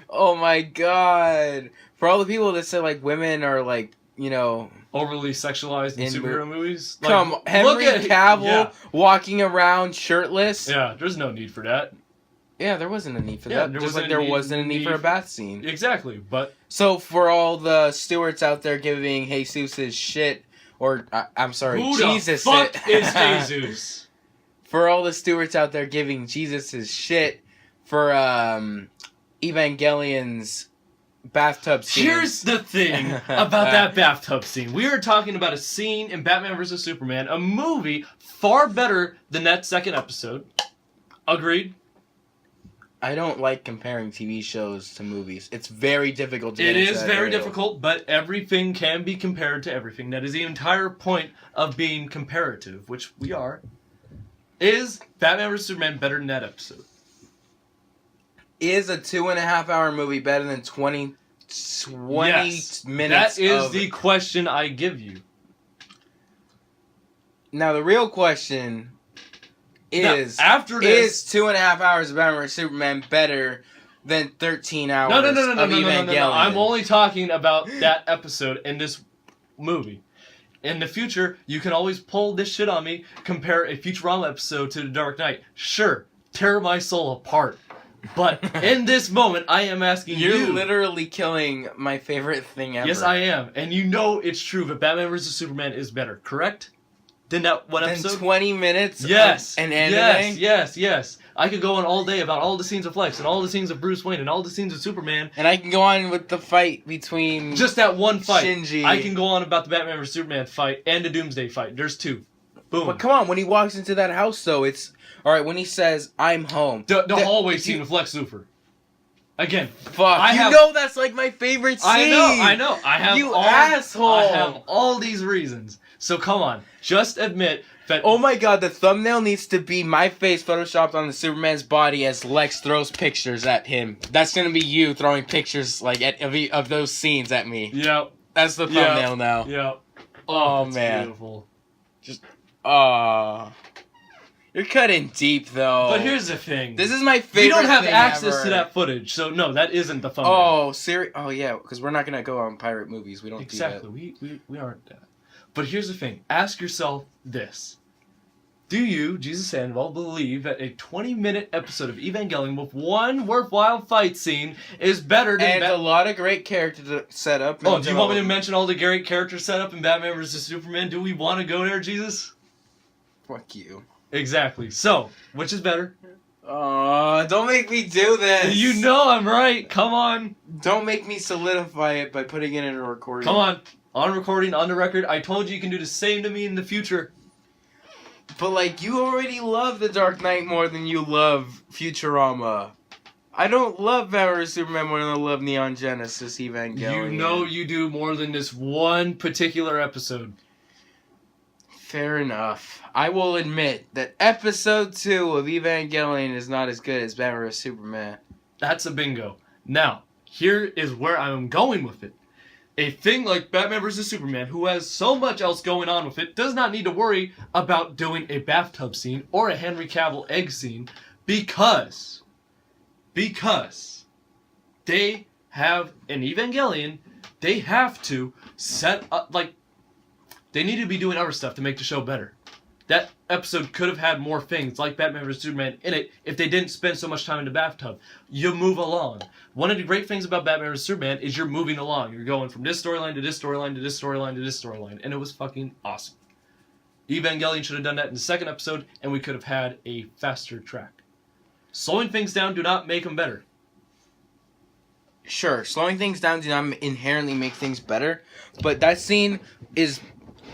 Oh my god! For all the people that say like women are like, you know, Overly sexualized in superhero movies. Like, come on, Henry Cavill walking around shirtless. Yeah, there's no need for that. Yeah, there wasn't a need for that. Just like there wasn't a need for a bath scene. Exactly, but... So, for all the Stewarts out there giving Jesus his shit, or, I'm sorry, Jesus Who the fuck is Jesus? For all the Stewarts out there giving Jesus his shit for, Evangelion's bathtub scene. Here's the thing about that bathtub scene. We are talking about a scene in Batman vs. Superman, a movie far better than that second episode. Agreed? I don't like comparing TV shows to movies. It's very difficult to It is very difficult, but everything can be compared to everything. That is the entire point of being comparative, which we are. Is Batman vs. Superman better than that episode? Is a 2.5 hour movie better than 20 yes, minutes? That is the question I give you. Now the real question is: now, after this, is 2.5 hours of Batman vs. Superman better than 13 hours no, of Evangelion? No. I'm only talking about that episode in this movie. In the future, you can always pull this shit on me, compare a Futurama episode to The Dark Knight. Sure, tear my soul apart. But in this moment, I am asking you... You're literally killing my favorite thing ever. Yes, I am. And you know it's true that Batman vs. Superman is better, correct? Than that one episode? 20 minutes yes. of an anime? Yes. I could go on all day about all the scenes of Lex and all the scenes of Bruce Wayne and all the scenes of Superman. And I can go on with the fight between... Just that one fight. Shinji. I can go on about the Batman vs. Superman fight and the Doomsday fight. There's two. Boom. But come on, when he walks into that house, though, it's... Alright, when he says, I'm home. The hallway scene with Lex Luthor. Again. Fuck. You know that's like my favorite scene. I know. I have asshole. I have all these reasons. So come on. Just admit that... Oh my god, the thumbnail needs to be my face photoshopped on the Superman's body as Lex throws pictures at him. That's gonna be you throwing pictures like of those scenes at me. Yep. That's the thumbnail now. Yep. Oh that's man. Beautiful. Just... You're cutting deep, though. But here's the thing. This is my favorite. We don't have thing access ever. to that footage, so no, that isn't the thumbnail. Oh, Oh, yeah, because we're not gonna go on pirate movies. We don't do that. Exactly. We aren't that. But here's the thing. Ask yourself this. Do you, Jesus Sandoval, believe that a 20-minute episode of Evangelion with one worthwhile fight scene is better than... And a lot of great character setup. Oh, do you want me to mention all the great character setup in Batman vs. Superman? Do we want to go there, Jesus? Fuck you. Exactly. So, which is better? Don't make me do this. You know I'm right. Come on. Don't make me solidify it by putting it in a recording. Come on. On recording, on the record. I told you can do the same to me in the future. But, like, you already love The Dark Knight more than you love Futurama. I don't love Batman vs. Superman more than I love Neon Genesis Evangelion. You know you do more than this one particular episode. Fair enough. I will admit that episode 2 of Evangelion is not as good as Batman vs. Superman. That's a bingo. Now, here is where I'm going with it. A thing like Batman vs. Superman, who has so much else going on with it, does not need to worry about doing a bathtub scene or a Henry Cavill egg scene because they have an Evangelion, they have to set up, like, they need to be doing other stuff to make the show better. That episode could have had more things like Batman vs. Superman in it if they didn't spend so much time in the bathtub. You move along. One of the great things about Batman vs. Superman is you're moving along. You're going from this storyline to this storyline to this storyline to this storyline. And it was fucking awesome. Evangelion should have done that in the second episode, and we could have had a faster track. Slowing things down do not make them better. Sure, slowing things down do not inherently make things better, but that scene is...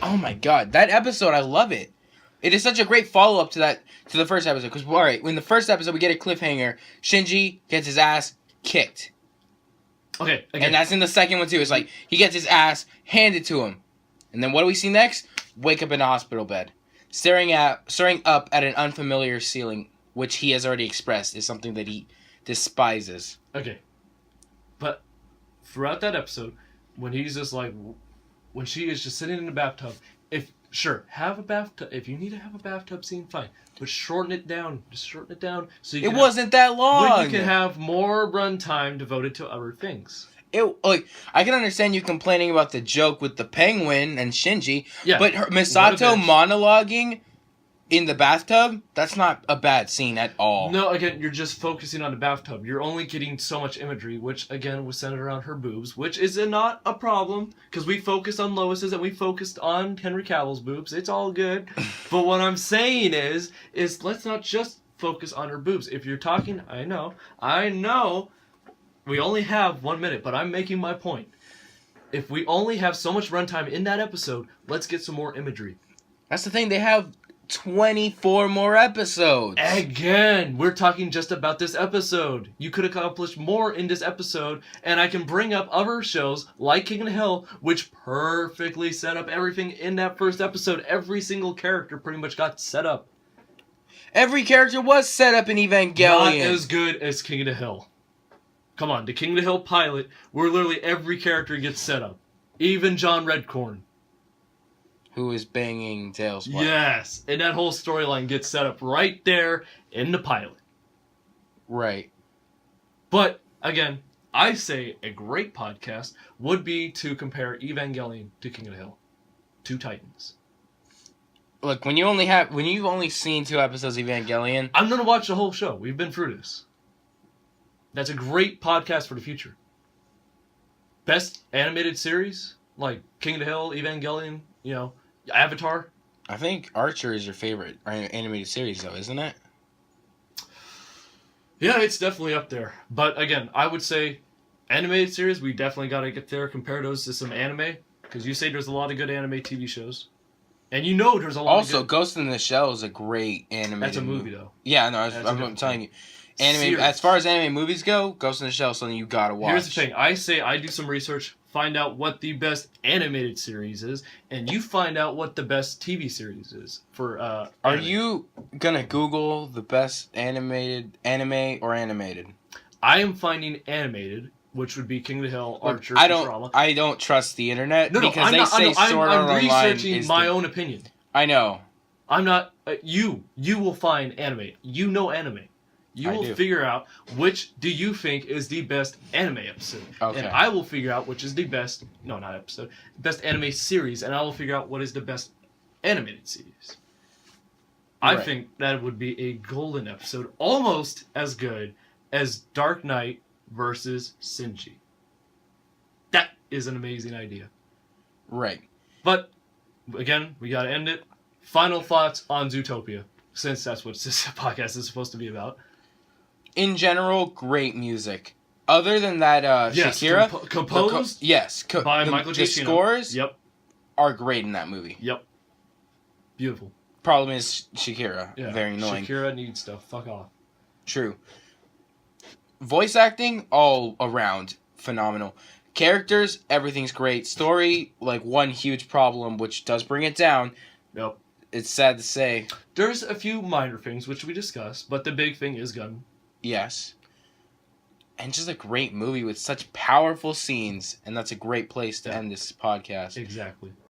Oh my god, that episode, I love it. It is such a great follow-up to the first episode. Because, alright, in the first episode, we get a cliffhanger. Shinji gets his ass kicked. Okay, again. And that's in the second one, too. It's like, he gets his ass handed to him. And then what do we see next? Wake up in a hospital bed. Staring up at an unfamiliar ceiling, which he has already expressed is something that he despises. Okay. But throughout that episode, when he's just like... When she is just sitting in the bathtub, if Sure, have a bathtub. If you need to have a bathtub scene, fine. But shorten it down. Just shorten it down. So you It wasn't that long. Well, you can have more runtime devoted to other things. I can understand you complaining about the joke with the penguin and Shinji, Yeah, but Misato monologuing in the bathtub, that's not a bad scene at all. No, again, you're just focusing on the bathtub. You're only getting so much imagery, which, again, was centered around her boobs, which is not a problem, because we focused on Lois's and we focused on Henry Cavill's boobs. It's all good. But what I'm saying is let's not just focus on her boobs. If you're talking, I know, we only have 1 minute, but I'm making my point. If we only have so much runtime in that episode, let's get some more imagery. That's the thing, they have 24 more episodes. Again, we're talking just about this episode. You could accomplish more in this episode, and I can bring up other shows like King of the Hill, which perfectly set up everything in that first episode. Every single character pretty much got set up. Every character was set up in Evangelion. Not as good as King of the Hill. Come on, the King of the Hill pilot, where literally every character gets set up. Even John Redcorn. Who is banging Tails' wife. Yes, and that whole storyline gets set up right there in the pilot. Right. But, again, I say a great podcast would be to compare Evangelion to King of the Hill. Two titans. Look, when you've only seen 2 episodes of Evangelion... I'm going to watch the whole show. We've been through this. That's a great podcast for the future. Best animated series, like King of the Hill, Evangelion, Avatar. I think Archer is your favorite animated series, though, isn't it? Yeah, it's definitely up there. But again, I would say animated series, we definitely got to get there, compare those to some anime. Because you say there's a lot of good anime TV shows. And there's a lot also, of good... Ghost in the Shell is a great animated That's a movie, though. Yeah, no, I'm telling you. Anime, as far as anime movies go, Ghost in the Shell is something you gotta watch. Here's the thing. I say I do some research, find out what the best animated series is, and you find out what the best TV series is for Are you gonna Google the best anime or animated? I am finding animated, which would be King of the Hill, Archer, Futurama. I don't trust the internet because I'm researching my own opinion. I know. I'm not... you will find anime. You know anime. You will figure out which do you think is the best anime episode. Okay. And I will figure out which is the best... No, not episode. Best anime series. And I will figure out what is the best animated series. I think that would be a golden episode. Almost as good as Dark Knight versus Shinji. That is an amazing idea. Right. But, again, we got to end it. Final thoughts on Zootopia, since that's what this podcast is supposed to be about. In general, great music. Other than that, Shakira... composed? By Michael Giacchino. The scores Yep. Are great in that movie. Yep. Beautiful. Problem is Shakira. Yeah. Very annoying. Shakira needs stuff. Fuck off. True. Voice acting, all around, phenomenal. Characters, everything's great. Story, one huge problem, which does bring it down. Yep. It's sad to say. There's a few minor things, which we discussed, but the big thing is gun. Yes. And just a great movie with such powerful scenes, and that's a great place to end this podcast. Exactly.